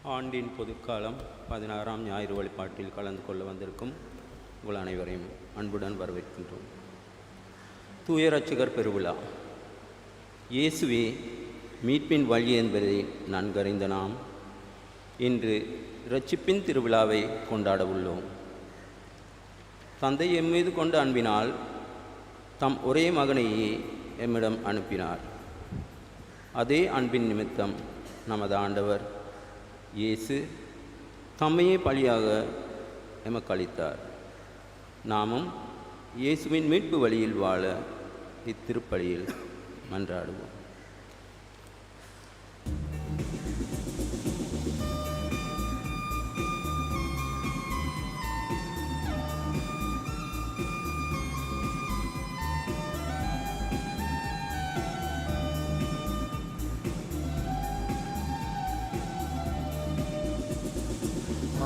ஆண்டின் பொதுக்காலம் 16ஆம் ஞாயிறு வழிபாட்டில் கலந்து கொள்ள வந்திருக்கும் உங்கள் அனைவரையும் அன்புடன் வரவேற்கின்றோம். தூய இரட்சகர் பெருவிழா. இயேசுவே மீட்பின் வழி என்பதை நன்கறிந்த நாம் இன்று இரட்சிப்பின் திருவிழாவை கொண்டாட உள்ளோம். தந்தை எம்மீது கொண்ட அன்பினால் தம் ஒரே மகனையே எம்மிடம் அனுப்பினார். அதே அன்பின் நிமித்தம் நமது ஆண்டவர் இயேசு தம்மையே பலியாக எமக்கு அளித்தார். நாமும் இயேசுவின் மீட்பு வழியில் வாழ இத்திருப்பலியில் மன்றாடுவோம்.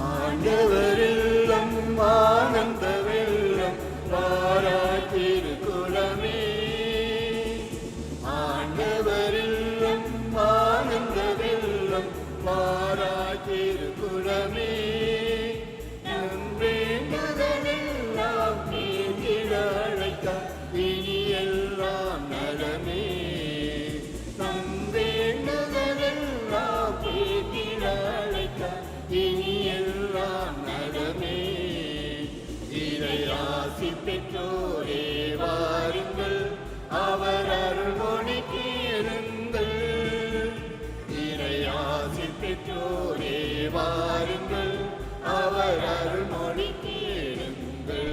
ஆண்டவரெல்லாம் ஆனந்த வெள்ளம் வாராய் திருக்குலமே. ஆண்டவரெல்லாம் ஆனந்த வெள்ளம் வாராய் திருக்குலமே. நம் வேண்டுதலெல்லாம் நீங்கிட அழைத்தார் இனி எல்லாம் நலமே. நம் வேண்டுதலெல்லாம் நீங்கிட அழைத்தார் இனி எல்லாம் நலமே. இறையாசி பெற்றோரே வாருங்கள், அவர் அருள்மொழி கேளுங்கள். இறையாசி பெற்றோரே வாருங்கள், அவர் அருள்மொழி கேளுங்கள்.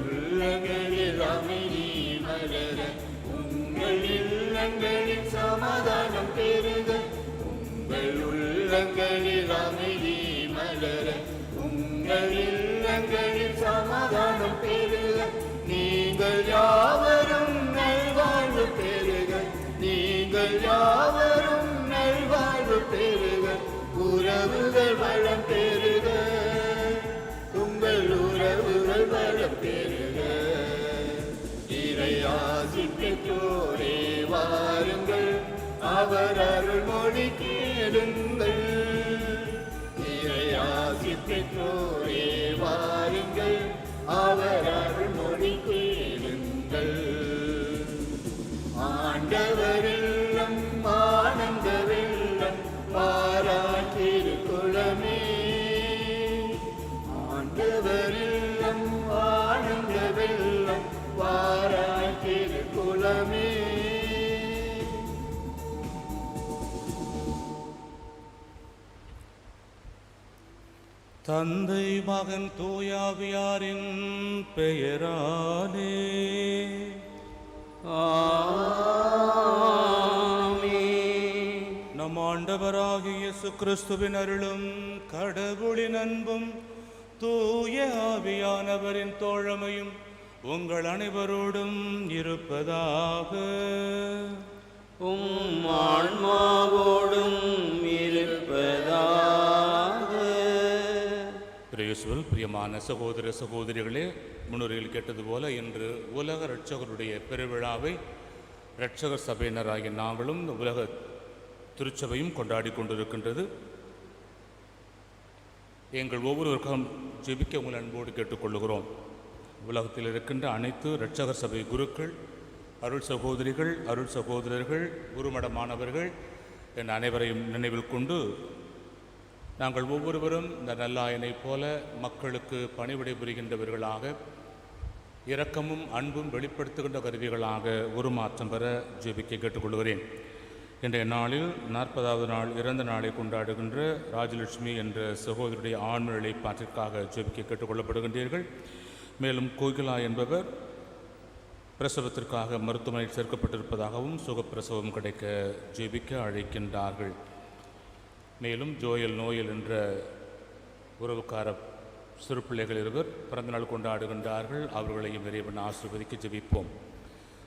உள்ளங்களில் அமைதி மலர, உங்கள் இல்லங்களில் சமாதானம் பெருக. உங்கள் உள்ளங்களில் அமைதி மலர, உங்கள் இல்லங்களில் சமாதானம் பெருக. நீங்கள் யாவரும் நல்வாழ்வு பெருக, நீங்கள் யாவரும் நல்வாழ்வு பெருக. உறவுகள் வளம் பெருக, உங்கள் உறவுகள் வளம் பெருக. இறையாசி பெற்றோரே வாருங்கள், அவர் அருள்மொழி கேளுங்கள். இறையாசி பெற்றோரே வாருங்கள், அவர் அருள்மொழி கேளுங்கள். ஆண்டவரெல்லாம் ஆனந்த வெள்ளம் வாராய் திருக்குலமே. ஆண்டவரெல்லாம் ஆனந்த வெள்ளம் வாராய் திருக்குலமே. தந்தை மகன் தூயாவியாரின் பெயராலே ஆமென். நம் ஆண்டவராகிய இயேசு கிறிஸ்துவின் அருளும் கடவுளின் அன்பும் தூய ஆவியானவரின் தோழமையும் உங்கள் அனைவரோடும் இருப்பதாக. உம் ஆன்மாவோடும் இருப்பதாக. இயேசுவில் பிரியமான சகோதர சகோதரிகளே, முன்னுரையில் கேட்டது போல இன்று உலக இரட்சகருடைய பெருவிழாவை இரட்சகர் சபையினராகிய நாங்களும் உலக திருச்சபையும் கொண்டாடி கொண்டிருக்கின்றது. எங்கள் ஒவ்வொருவருக்கும் ஜெபிக்க உங்கள் அன்போடு கேட்டுக்கொள்கிறோம். உலகத்தில் இருக்கின்ற அனைத்து இரட்சகர் சபை குருக்கள், அருள் சகோதரிகள், அருள் சகோதரர்கள், குருமட மாணவர்கள் என் அனைவரையும் நினைவில் கொண்டு நாங்கள் ஒவ்வொருவரும் இந்த நல்லாயனை போல மக்களுக்கு பணிவிடை புரிகின்றவர்களாக, இரக்கமும் அன்பும் வெளிப்படுத்துகின்ற கருவிகளாக உருமாற்றம் பெற ஜெபிக்க கேட்டுக்கொள்கிறேன். இன்றைய நாளில் 40வது நாள் இறந்த நாளை கொண்டாடுகின்ற ராஜலட்சுமி என்ற சகோதரியுடைய ஆன்ம இழைப்பாற்றிற்காக ஜெபிக்க கேட்டுக்கொள்ளப்படுகின்றீர்கள். மேலும் கோகிலா என்பவர் பிரசவத்திற்காக மருத்துவமனையில் சேர்க்கப்பட்டிருப்பதாகவும் சுகப்பிரசவம் கிடைக்க ஜெபிக்க அழைக்கின்றார்கள். மேலும் ஜோயல் நோயல் என்ற உறவுக்கார சிறு பிள்ளைகள் இருவர் பிறந்தநாள் கொண்டாடுகின்றார்கள். அவர்களையும் இறைவன் ஆசீர்வதிக்க ஜெபிப்போம்.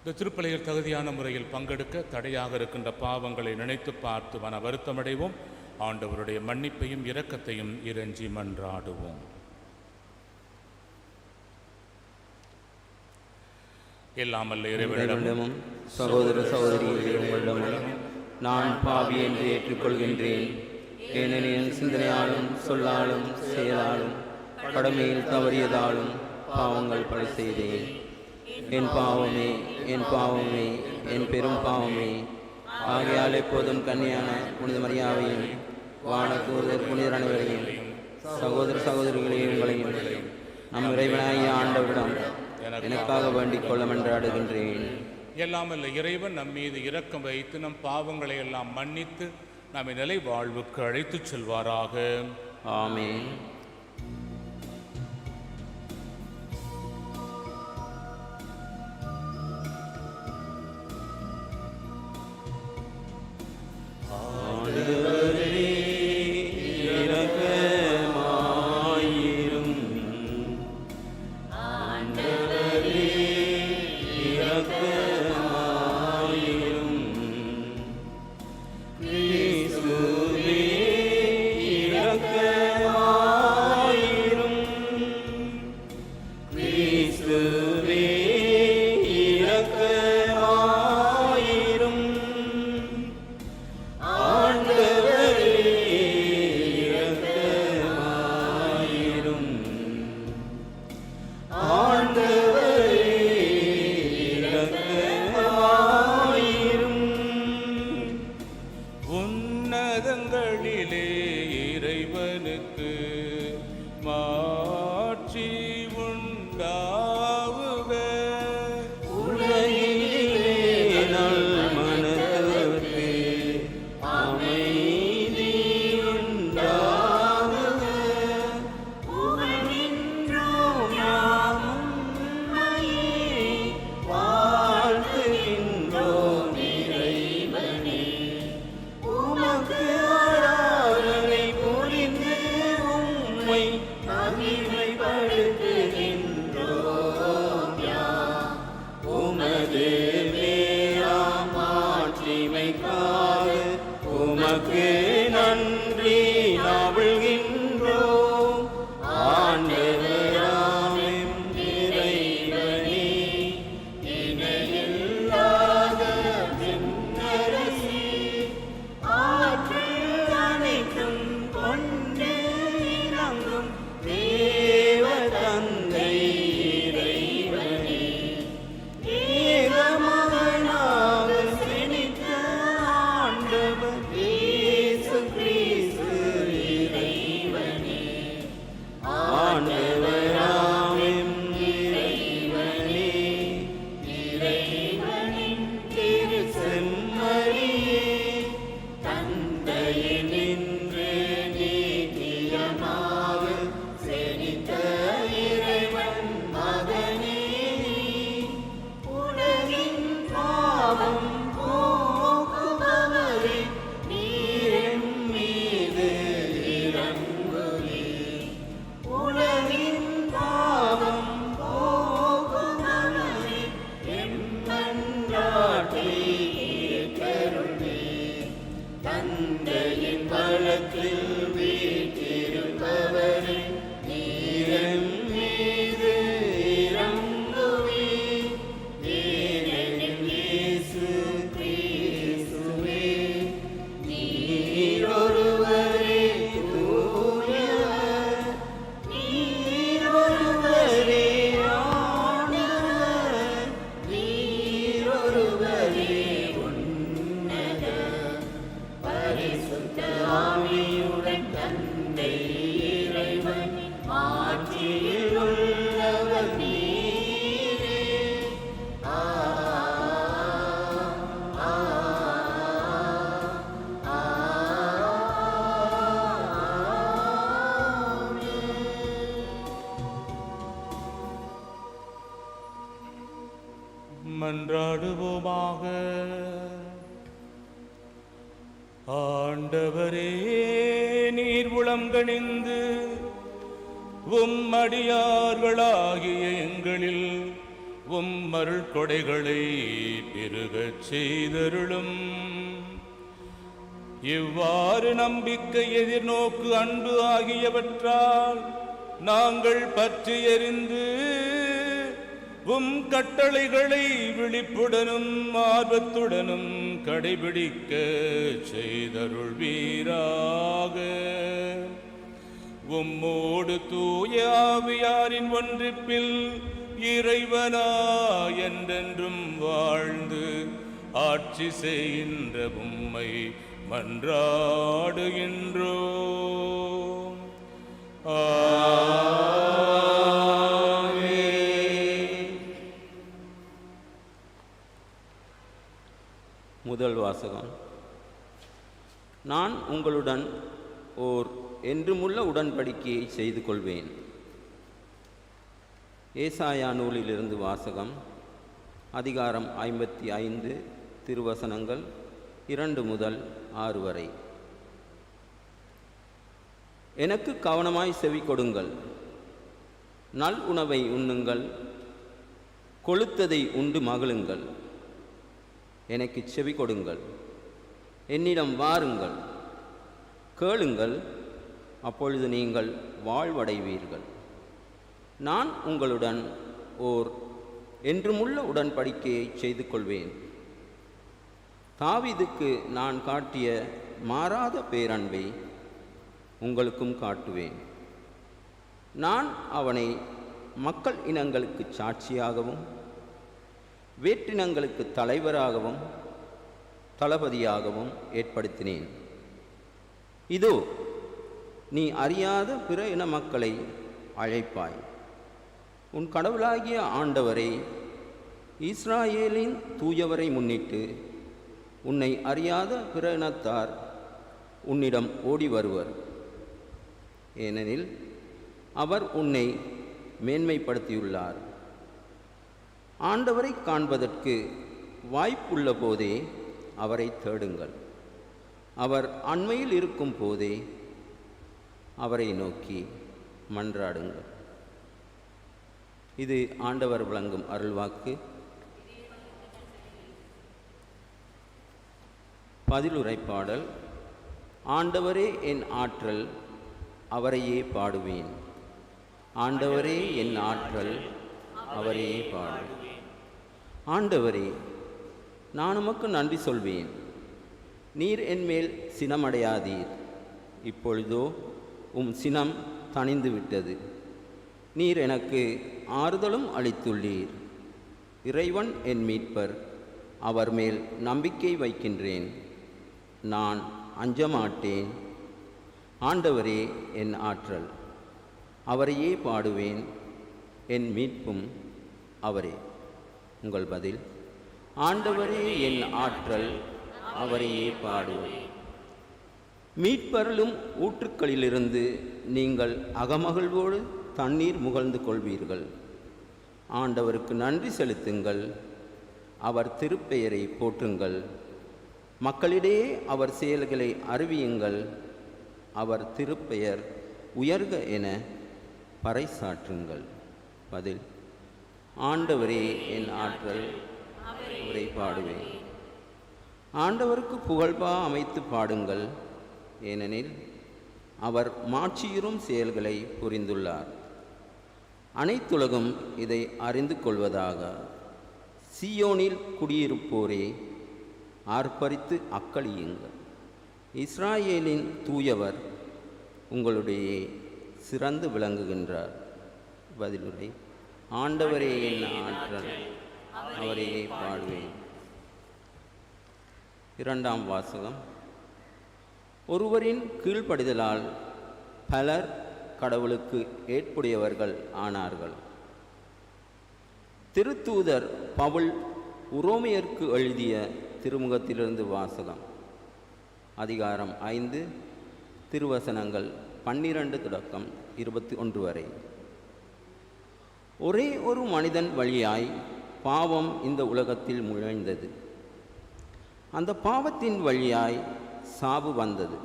இந்த திருப்பலியில் தகுதியான முறையில் பங்கெடுக்க தடையாக இருக்கின்ற பாவங்களை நினைத்து பார்த்து மன வருத்தமடைவோம். ஆண்டவருடைய மன்னிப்பையும் இரக்கத்தையும் இறைஞ்சி மன்றாடுவோம். எல்லாமல்ல இறைவனிடமும் சகோதர சகோதரிகளிடமும் நான் பாவி என்று ஏற்றுக்கொள்கின்றேன். ஏனெனில் சிந்தனையாலும் சொல்லாலும் செயலாலும் கடமையில் தவறியதாலும் பாவங்கள் பல செய்தேன். என் பாவமே, என் பாவமே, என் பெரும் பாவமே. ஆகையால் எப்போதும் கன்னியான புனித மரியாவையும் வானதூதர் புனிதர் அனைவரையும் சகோதர சகோதரிகளையும் உங்களையும் நம் இறைவனாகிய ஆண்டவரிடம் எனக்காக வேண்டிக் கொள்ள மன்றாடுகின்றேன். எல்லாமல்ல இறைவன் நம் மீது இரக்கம் வைத்து நம் பாவங்களை எல்லாம் மன்னித்து நம்மை நிலை வாழ்வுக்கு அழைத்துச் செல்வாராக. ஆமென். மன்றாடுவோமாக. ஆண்டவரே, நீர் உளங்கணிந்து உம் அடியார்களாகிய எங்களில் அருள் கொடைகளை பெருகச் செய்தருளும். இவ்வாறு நம்பிக்கை, எதிர்நோக்கு, அன்பு ஆகியவற்றால் நாங்கள் பற்றி எறிந்து கட்டளைகளை விழிப்புடனும் ஆர்வத்துடனும் கடைபிடிக்க செய்தருள்வீராக. உம்மோடு தூய ஆவியாரின் ஒன்றிப்பில் இறைவனா என்றென்றும் வாழ்ந்து ஆட்சி செய்கின்ற உம்மை மன்றாடுகின்றோம். முதல் வாசகம். நான் உங்களுடன் ஓர் என்றுமுள்ள உடன்படிக்கையை செய்து கொள்வேன். ஏசாயா நூலிலிருந்து வாசகம். அதிகாரம் 55, திருவசனங்கள் 2 முதல் 6 வரை. எனக்கு கவனமாய் செவி கொடுங்கள், நல் உணவை உண்ணுங்கள், கொழுத்ததை உண்டு மகிழுங்கள். எனக்கு செவி கொடுங்கள், என்னிடம் வாருங்கள், கேளுங்கள், அப்பொழுது நீங்கள் வாழ்வடைவீர்கள். நான் உங்களுடன் ஓர் என்றுமுள்ள உடன்படிக்கையை செய்து கொள்வேன். தாவீதுக்கு நான் காட்டிய மாறாத பேரன்பை உங்களுக்கும் காட்டுவேன். நான் அவனை மக்கள் இனங்களுக்கு சாட்சியாகவும் வேற்றினங்களுக்கு தலைவராகவும் தளபதியாகவும் ஏற்படுத்தினேன். இதோ, நீ அறியாத பிற இன மக்களை அழைப்பாய். உன் கடவுளாகிய ஆண்டவரை, இஸ்ராயேலின் தூயவரை முன்னிட்டு உன்னை அறியாத பிற இனத்தார் உன்னிடம் ஓடி வருவர். ஏனெனில் அவர் உன்னை மேன்மைப்படுத்தியுள்ளார். ஆண்டவரை காண்பதற்கு வாய்ப்புள்ள போதே அவரை தேடுங்கள். அவர் அண்மையில் இருக்கும் போதே அவரை நோக்கி மன்றாடுங்கள். இது ஆண்டவர் வழங்கும் அருள்வாக்கு. பதிலுரை பாடல். ஆண்டவரே என் ஆற்றல், அவரையே பாடுவேன். ஆண்டவரே என் ஆற்றல், அவரையே பாடுவேன். ஆண்டவரே, நான் உமக்கு நன்றி சொல்வேன். நீர் என்மேல் சினமடையாதீர். இப்பொழுதோ சினம் தணிந்து விட்டது. நீர் எனக்கு ஆறுதலும் அளித்துள்ளீர். இறைவன் என் மீட்பர், அவர் மேல் நம்பிக்கை வைக்கின்றேன். நான் அஞ்சமாட்டேன். ஆண்டவரே என் ஆற்றல், அவரையே பாடுவேன். என் மீட்பும் அவரே. உங்கள் பதில்: ஆண்டவரே என் ஆற்றல், அவரையே பாடுவேன். மீட்பருளும் ஊற்றுக்களிலிருந்து நீங்கள் அகமகிழ்வோடு தண்ணீர் முகழ்ந்து கொள்வீர்கள். ஆண்டவருக்கு நன்றி செலுத்துங்கள், அவர் திருப்பெயரை போற்றுங்கள். மக்களிடையே அவர் செயல்களை அறிவியுங்கள். அவர் திருப்பெயர் உயர்க என பறைசாற்றுங்கள். பதில்: ஆண்டவரே என் ஆற்றல், அவரை பாடுவேன். ஆண்டவருக்கு புகழ்பா அமைத்து பாடுங்கள், ஏனெனில் அவர் மாட்சியுறும் செயல்களை புரிந்துள்ளார். அனைத்துலகும் இதை அறிந்து கொள்வதாக. சீயோனில் குடியிருப்போரே, ஆர்ப்பரித்து அக்களியுங்கள். இஸ்ராயேலின் தூயவர் உங்களுடைய சிறந்து விளங்குகின்றார். பதிலுரை: ஆண்டவரே என் ஆற்றல், அவரையே பாடுவேன். இரண்டாம் வாசகம். ஒருவரின் கீழ்ப்படிதலால் பலர் கடவுளுக்கு ஏற்புடையவர்கள் ஆனார்கள். திருத்தூதர் பவுல் உரோமையருக்கு எழுதிய திருமுகத்திலிருந்து வாசகம். அதிகாரம் 5, திருவசனங்கள் 12 தொடக்கம் 21 வரை. ஒரே ஒரு மனிதன் வழியாய் பாவம் இந்த உலகத்தில் நுழைந்தது. அந்த பாவத்தின் வழியாய் சாவு வந்தது.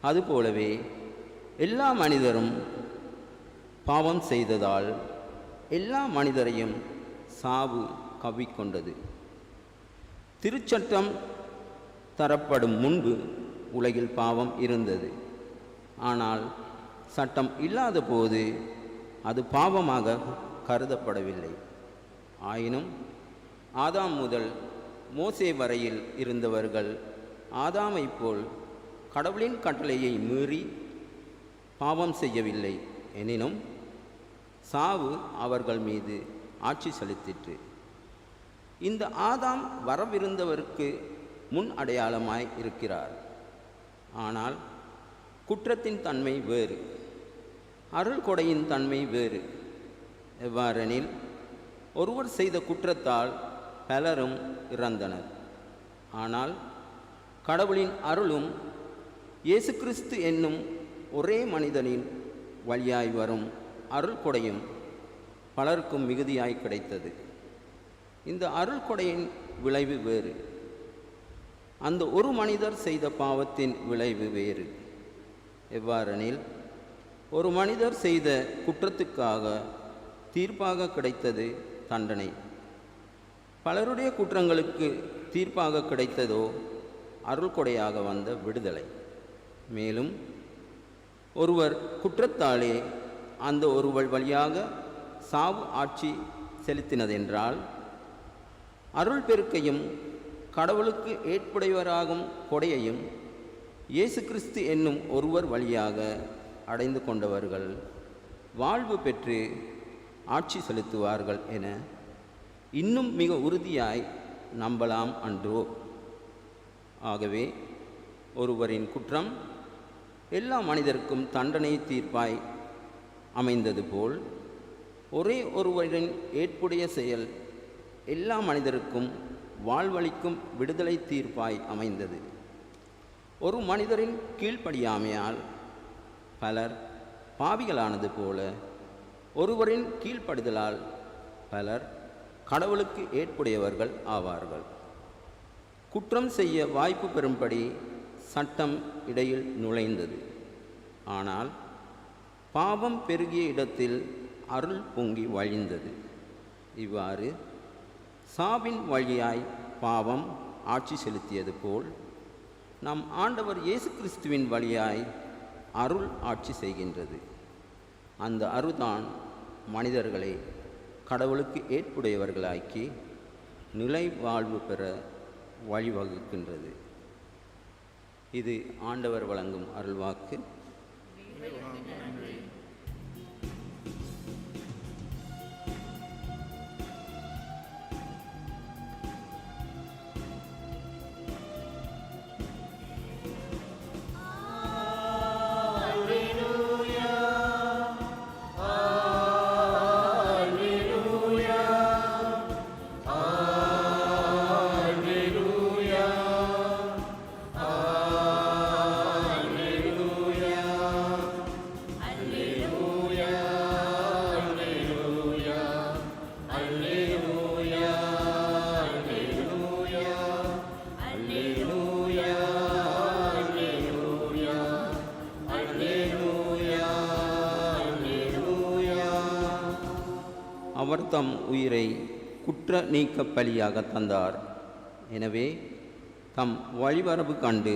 அதுபோலவே எல்லா மனிதரும் பாவம் செய்ததால் எல்லா மனிதரையும் சாவு கவ்விக்கொண்டது. திருச்சட்டம் தரப்படும் முன்பு உலகில் பாவம் இருந்தது. ஆனால் சட்டம் இல்லாத போது அது பாவமாக கருதப்படவில்லை. ஆயினும் ஆதாம் முதல் மோசே வரையில் இருந்தவர்கள் ஆதாமைப் போல் கடவுளின் கட்டளையை மீறி பாவம் செய்யவில்லை. எனினும் சாவு அவர்கள் மீது ஆட்சி செலுத்திற்று. இந்த ஆதாம் வரவிருந்தவருக்கு முன் அடையாளமாய் இருக்கிறார். ஆனால் குற்றத்தின் தன்மை வேறு, அருள் கொடையின் தன்மை வேறு. எவ்வாறெனில் ஒருவர் செய்த குற்றத்தால் பலரும் இறந்தனர். ஆனால் கடவுளின் அருளும் இயேசு கிறிஸ்து என்னும் ஒரே மனிதனின் வழியாய் வரும் அருள் கொடையும் பலருக்கும் மிகுதியாய் கிடைத்தது. இந்த அருள் கொடையின் விளைவு வேறு, அந்த ஒரு மனிதர் செய்த பாவத்தின் விளைவு வேறு. எவ்வாறெனில் ஒரு மனிதர் செய்த குற்றத்துக்காக தீர்ப்பாக கிடைத்தது தண்டனை. பலருடைய குற்றங்களுக்கு தீர்ப்பாக கிடைத்ததோ அருள் கொடையாக வந்த விடுதலை. மேலும் ஒருவர் குற்றத்தாலே அந்த ஒருவர் வழியாக சாவு ஆட்சி செலுத்தினதென்றால் அருள் பெருக்கையும் கடவுளுக்கு ஏற்புடையவராகும் கொடையையும் இயேசு கிறிஸ்து என்னும் ஒருவர் வழியாக அடைந்து கொண்டவர்கள் வாழ்வு பெற்று ஆட்சி செலுத்துவார்கள் என இன்னும் மிக உறுதியாய் நம்பலாம் அன்றோ? ஆகவே ஒருவரின் குற்றம் எல்லா மனிதருக்கும் தண்டனை தீர்ப்பாய் அமைந்தது போல் ஒரே ஒருவரின் ஏற்புடைய செயல் எல்லா மனிதருக்கும் வாழ்வளிக்கும் விடுதலை தீர்ப்பாய் அமைந்தது. ஒரு மனிதரின் கீழ்ப்படியாமையால் பலர் பாவிகளானது போல ஒருவரின் கீழ்ப்படுதலால் பலர் கடவுளுக்கு ஏற்புடையவர்கள் ஆவார்கள். குற்றம் செய்ய வாய்ப்பு பெறும்படி சட்டம் இடையில் நுழைந்தது. ஆனால் பாவம் பெருகிய இடத்தில் அருள் பொங்கி வழிந்தது. இவ்வாறு சாவின் வழியாய் பாவம் ஆட்சி செலுத்தியது போல் நம் ஆண்டவர் இயேசு கிறிஸ்துவின் வழியாய் அருள் ஆட்சி செய்கின்றது. அந்த அருள்தான் மனிதர்களை கடவுளுக்கு ஏற்புடையவர்களாக்கி நிலை வாழ்வு பெற வழிவகுக்கின்றது. இது ஆண்டவர் வழங்கும் அருள்வாக்கு. அவர் தம் உயிரை குற்ற நீக்க பலியாக தந்தார். எனவே தம் வழிவரவு கண்டு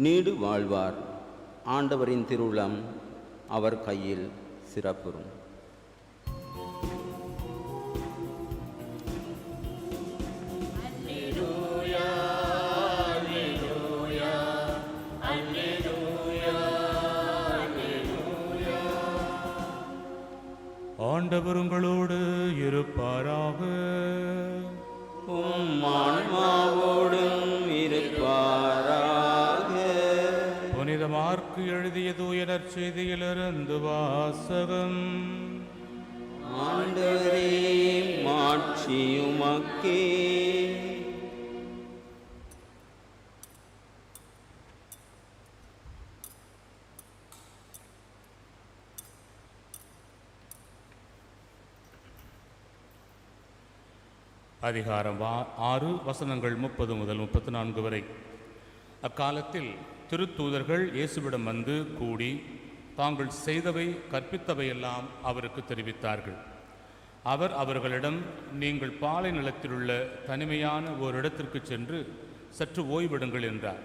நீடு வாழ்வார். ஆண்டவரின் திருவுளம் அவர் கையில் சிறப்புறும். ஆண்டவர் உங்களோடு இருப்பாராக. உம் ஆன்மாவோடும் இருப்பாராக. புனித மார்க்கு எழுதிய தூய நற்செய்தியிலிருந்து வாசகம். ஆண்டவரே மாட்சி உமக்கே. அதிகாரம் 6 வசனங்கள் 30 முதல் 34 வரை. அக்காலத்தில் திருத்தூதர்கள் இயேசுவிடம் வந்து கூடி தாங்கள் செய்தவை கற்பித்தவையெல்லாம் அவருக்கு தெரிவித்தார்கள். அவர் அவர்களிடம், நீங்கள் பாலை நிலத்திலுள்ள தனிமையான ஓரிடத்திற்கு சென்று சற்று ஓய்விடுங்கள் என்றார்.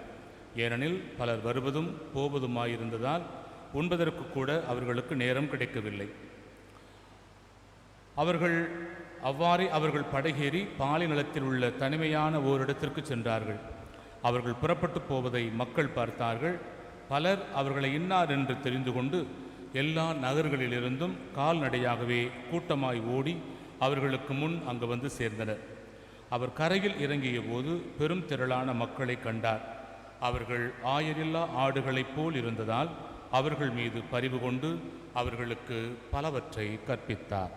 ஏனெனில் பலர் வருவதும் போவதுமாயிருந்ததால் உண்பதற்கு கூட அவர்களுக்கு நேரம் கிடைக்கவில்லை. அவர்கள் படகேறி பாலை நிலத்தில் உள்ள தனிமையான ஓரிடத்திற்கு சென்றார்கள். அவர்கள் புறப்பட்டு போவதை மக்கள் பார்த்தார்கள். பலர் அவர்களை இன்னார் என்று தெரிந்து கொண்டு எல்லா நகர்களிலிருந்தும் கால்நடையாகவே கூட்டமாய் ஓடி அவர்களுக்கு முன் அங்கு வந்து சேர்ந்தனர். அவர் கரையில் இறங்கிய போது பெரும் திரளான மக்களை கண்டார். அவர்கள் ஆயரில்லா ஆடுகளைப் போல் இருந்ததால் அவர்கள் மீது பரிவு கொண்டு அவர்களுக்கு பலவற்றை கற்பித்தார்.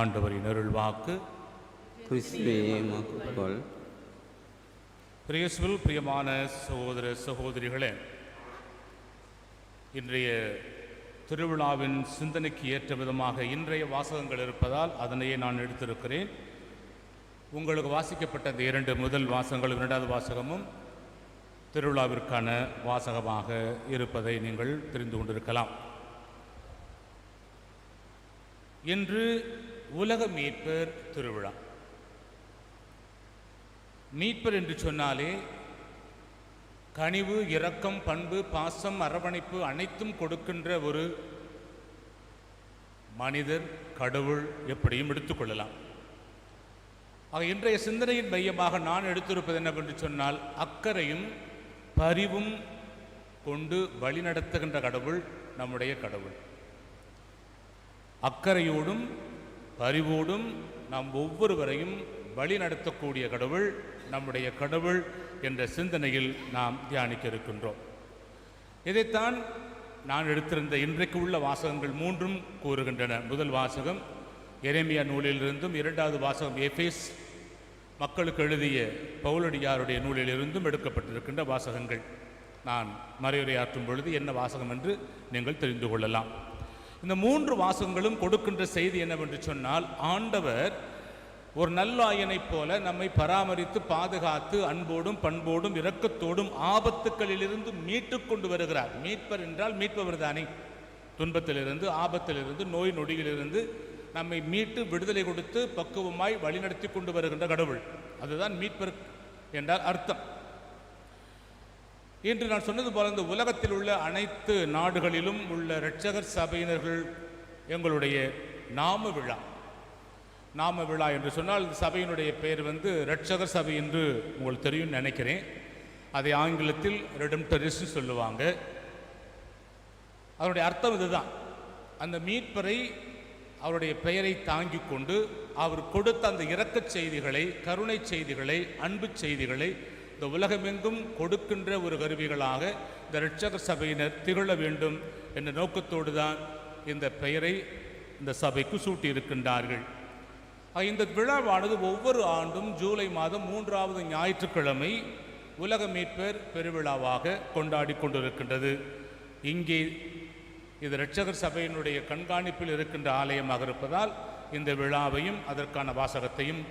ஆண்டவரின் அருள்வாக்கு. கிறிஸ்துவே உமக்கு புகழ். இயேசுவில் பிரியமான சகோதர சகோதரிகளே, இன்றைய திருவிழாவின் சிந்தனைக்கு ஏற்ற விதமாக இன்றைய வாசகங்கள் இருப்பதால் அதனையே நான் எடுத்திருக்கிறேன். உங்களுக்கு வாசிக்கப்பட்ட இந்த 2 முதல் வாசகங்களும் 2வது வாசகமும் திருவிழாவிற்கான வாசகமாக இருப்பதை நீங்கள் தெரிந்து கொண்டிருக்கலாம். இன்று உலக மீட்பர் திருவிழா. மீட்பர் என்று சொன்னாலே கனிவு, இரக்கம், பண்பு, பாசம், அரவணைப்பு அனைத்தும் கொடுக்கின்ற ஒரு மனிதர், கடவுள் எப்படியும் எடுத்துக்கொள்ளலாம். ஆக இன்றைய சிந்தனையின் மையமாக நான் எடுத்திருப்பது என்னவென்று சொன்னால், அக்கறையும் பரிவும் கொண்டு வழிநடத்துகின்ற கடவுள் நம்முடைய கடவுள். அக்கறையோடும் பரிவோடும் நாம் ஒவ்வொருவரையும் வழி நடத்தக்கூடிய கடவுள் நம்முடைய கடவுள் என்ற சிந்தனையில் நாம் தியானிக்க இருக்கின்றோம். இதைத்தான் நான் எடுத்திருந்த இன்றைக்கு உள்ள வாசகங்கள் 3ம் கூறுகின்றன. முதல் வாசகம் எரேமியா நூலிலிருந்தும், 2வது வாசகம் எபேஸ் மக்களுக்கு எழுதிய பவுலடியாருடைய நூலிலிருந்தும் எடுக்கப்பட்டிருக்கின்ற வாசகங்கள். நான் மறையுரையாற்றும் பொழுது என்ன வாசகம் என்று நீங்கள் தெரிந்து கொள்ளலாம். இந்த 3 வாசகங்களும் கொடுக்கின்ற செய்தி என்னவென்று சொன்னால், ஆண்டவர் ஒரு நல்லாயனைப் போல நம்மை பராமரித்து பாதுகாத்து அன்போடும் பண்போடும் இரக்கத்தோடும் ஆபத்துக்களிலிருந்து மீட்டு கொண்டு வருகிறார். மீட்பர் என்றால் மீட்பவர் தானே. துன்பத்திலிருந்து, ஆபத்திலிருந்து, நோய் நொடியிலிருந்து நம்மை மீட்டு விடுதலை கொடுத்து பக்குவமாய் வழிநடத்தி கொண்டு வருகின்ற கடவுள். அதுதான் மீட்பர் என்றால் அர்த்தம். இன்று நான் சொன்னது போல இந்த உலகத்தில் உள்ள அனைத்து நாடுகளிலும் உள்ள இரட்சகர் சபையினர்கள் எங்களுடைய நாம விழா. நாம விழா என்று சொன்னால் இந்த சபையினுடைய பெயர் இரட்சகர் சபை என்று உங்களுக்கு தெரியும் நினைக்கிறேன். அதை ஆங்கிலத்தில் ரெடெம்டரிஸ்ட் சொல்லுவாங்க. அதனுடைய அர்த்தம் இதுதான். அந்த மீட்பரை, அவருடைய பெயரை தாங்கி கொண்டு அவர் கொடுத்த அந்த இரக்கச் செய்திகளை, கருணை செய்திகளை, அன்பு செய்திகளை இந்த உலகமெங்கும் கொடுக்கின்ற ஒரு கருவிகளாக இந்த இரட்சகர் சபையினர் திகழ வேண்டும் என்ற நோக்கத்தோடு தான் இந்த பெயரை இந்த சபைக்கு சூட்டியிருக்கின்றார்கள். இந்த விழாவானது ஒவ்வொரு ஆண்டும் ஜூலை மாதம் 3வது ஞாயிற்றுக்கிழமை உலக மீட்பர் பெருவிழாவாக கொண்டாடி கொண்டிருக்கின்றது. இங்கே இது இரட்சகர் சபையினுடைய கண்காணிப்பில் இருக்கின்ற ஆலயமாக இருப்பதால் இந்த விழாவையும் அதற்கான வாசகத்தையும்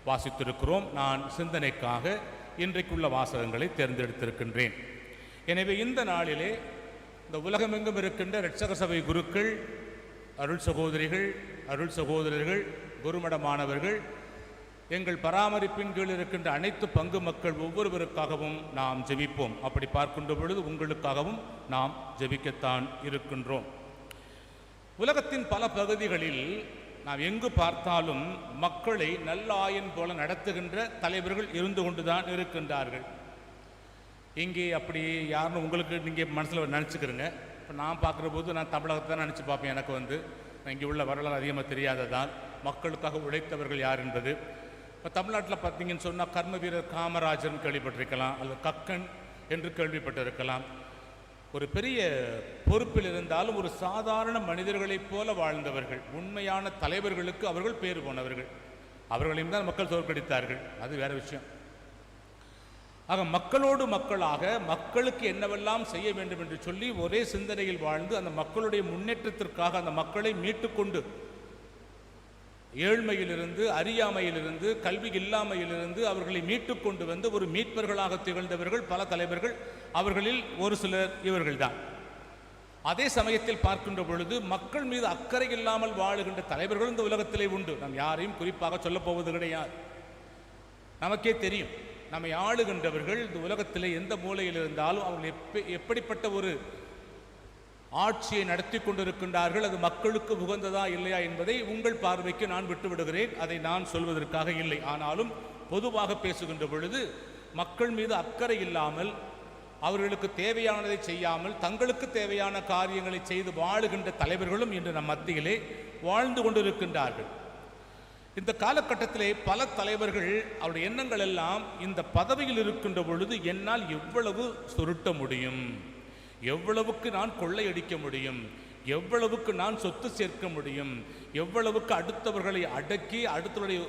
வாசித்திருக்கிறோம். நான் சிந்தனைக்காக இன்றைக்குள்ள வாசகங்களை தேர்ந்தெடுத்திருக்கின்றேன். எனவே இந்த நாளிலே இந்த உலகமெங்கும் இருக்கின்ற இரட்சகர் சபை குருக்கள், அருள் சகோதரிகள், அருள் சகோதரர்கள், குருமட மாணவர்கள், எங்கள் பராமரிப்பின் கீழ் இருக்கின்ற அனைத்து பங்கு மக்கள் ஒவ்வொருவருக்காகவும் நாம் ஜெபிப்போம். அப்படி பார்க்கின்ற பொழுது உங்களுக்காகவும் நாம் ஜெபிக்கத்தான் இருக்கின்றோம். உலகத்தின் பல பகுதிகளில் நாம் எங்கு பார்த்தாலும் மக்களை நல்ல ஆயன் போல நடத்துகின்ற தலைவர்கள் இருந்து கொண்டுதான் இருக்கின்றார்கள். இங்கே அப்படி யாருன்னு உங்களுக்கு நீங்கள் மனசில் நினச்சிக்கிறங்க. இப்போ நான் பார்க்குற போது நான் தமிழகத்தை தான் நினச்சி பார்ப்பேன். எனக்கு இங்கே உள்ள வரலாறு அதிகமாக தெரியாததான் மக்களுக்காக உழைத்தவர்கள் யார் என்பது. இப்போ தமிழ்நாட்டில் பார்த்தீங்கன்னு சொன்னால் கர்ம வீரர் காமராஜர்னு கேள்விப்பட்டிருக்கலாம், அல்லது கக்கன் என்று கேள்விப்பட்டிருக்கலாம். ஒரு பெரிய பொறுப்பில் இருந்தாலும் ஒரு சாதாரண மனிதர்களைப் போல வாழ்ந்தவர்கள், உண்மையான தலைவர்களுக்கு அவர்கள் பேர் போனவர்கள். அவர்களையும் தான் மக்கள் தோற்கடித்தார்கள். அது வேற விஷயம். ஆக மக்களோடு மக்களாக மக்களுக்கு என்னவெல்லாம் செய்ய வேண்டும் என்று சொல்லி ஒரே சிந்தனையில் வாழ்ந்து அந்த மக்களுடைய முன்னேற்றத்திற்காக அந்த மக்களை மீட்டுக்கொண்டு ஏழ்மையிலிருந்து, அறியாமையிலிருந்து, கல்வி இல்லாமையிலிருந்து அவர்களை மீட்டுக்கொண்டு வந்து ஒரு மீட்பர்களாக திகழ்ந்தவர்கள் பல தலைவர்கள். அவர்களில் ஒரு சிலர் இவர்கள்தான். அதே சமயத்தில் பார்க்கின்ற பொழுது மக்கள் மீது அக்கறை இல்லாமல் வாழுகின்ற தலைவர்கள் இந்த உலகத்திலே உண்டு. நாம் யாரையும் குறிப்பாக சொல்லப் போவது கிடையாது. நமக்கே தெரியும், நம்மை ஆளுகின்றவர்கள் இந்த உலகத்திலே எந்த மூலையில் இருந்தாலும் அவர்கள் எப்படிப்பட்ட ஒரு ஆட்சியை நடத்தி கொண்டிருக்கின்றார்கள், அது மக்களுக்கு உகந்ததா இல்லையா என்பதை உங்கள் பார்வைக்கு நான் விட்டு விடுகிறேன். அதை நான் சொல்வதற்காக இல்லை. ஆனாலும் பொதுவாக பேசுகின்ற பொழுது மக்கள் மீது அக்கறை இல்லாமல், அவர்களுக்கு தேவையானதை செய்யாமல், தங்களுக்கு தேவையான காரியங்களை செய்து வாழுகின்ற தலைவர்களும் இன்று நம் மத்தியிலே வாழ்ந்து கொண்டிருக்கின்றார்கள். இந்த காலகட்டத்திலே பல தலைவர்கள் அவருடைய எண்ணங்கள் எல்லாம் இந்த பதவியில் இருக்கின்ற பொழுது என்னால் எவ்வளவு சுருட்ட முடியும், எவ்வளவுக்கு நான் கொள்ளையடிக்க முடியும், எவ்வளவுக்கு நான் சொத்து சேர்க்க முடியும், எவ்வளவுக்கு அடுத்தவர்களை அடக்கி அடுத்தவருடைய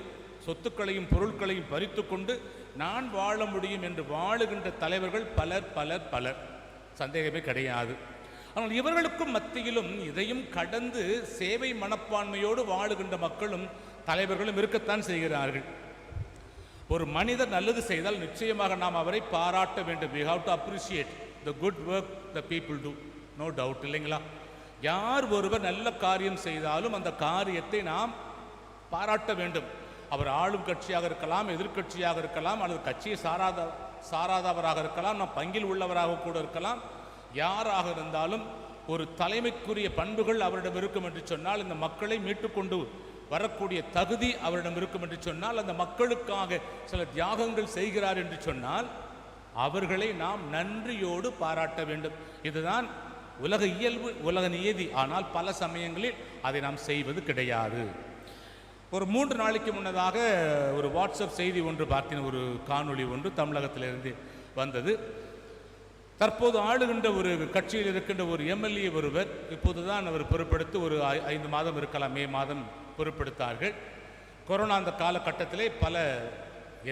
சொத்துக்களையும் பொருட்களையும் பறித்து கொண்டு நான் வாழ முடியும் என்று வாழுகின்ற தலைவர்கள் பலர் பலர் பலர், சந்தேகமே கிடையாது. ஆனால் இவர்களுக்கும் மத்தியிலும் இதையும் கடந்து சேவை மனப்பான்மையோடு வாழுகின்ற மக்களும் தலைவர்களும் இருக்கத்தான் செய்கிறார்கள். ஒரு மனிதர் நல்லது செய்தால் நிச்சயமாக நாம் அவரை பாராட்ட வேண்டும். we have to appreciate the good work the people do, no doubt, இல்லைங்களா? யார் ஒருவர் நல்ல காரியம் செய்தாலும் அந்த காரியத்தை நாம் பாராட்ட வேண்டும். அவர் ஆளும் கட்சியாக இருக்கலாம், எதிர்கட்சியாக இருக்கலாம், அல்லது கட்சியை சாராதவராக இருக்கலாம், நம் பங்கில் உள்ளவராக கூட இருக்கலாம். யாராக இருந்தாலும் ஒரு தலைமைக்குரிய பண்புகள் அவரிடம் இருக்கும் என்று சொன்னால், இந்த மக்களை மீட்டுக்கொண்டு வரக்கூடிய தகுதி அவரிடம் இருக்கும் என்று சொன்னால், அந்த மக்களுக்காக சில தியாகங்கள் செய்கிறார் என்று சொன்னால் அவர்களை நாம் நன்றியோடு பாராட்ட வேண்டும். இதுதான் உலக இயல்பு, உலக நியதி. ஆனால் பல சமயங்களில் அதை நாம் செய்வது கிடையாது. ஒரு 3 நாளைக்கு முன்னதாக ஒரு வாட்ஸ்அப் செய்தி ஒன்று பார்த்தேன். ஒரு காணொளி ஒன்று தமிழகத்திலிருந்து வந்தது. தற்போது ஆளுகின்ற ஒரு கட்சியில் இருக்கின்ற ஒரு எம்எல்ஏ ஒருவர், இப்போதுதான் அவர் பொறுப்பெடுத்து ஒரு 5 மாதம் இருக்கலாம், மே மாதம் பொறுப்பெடுத்தார்கள். கொரோனா அந்த காலகட்டத்திலே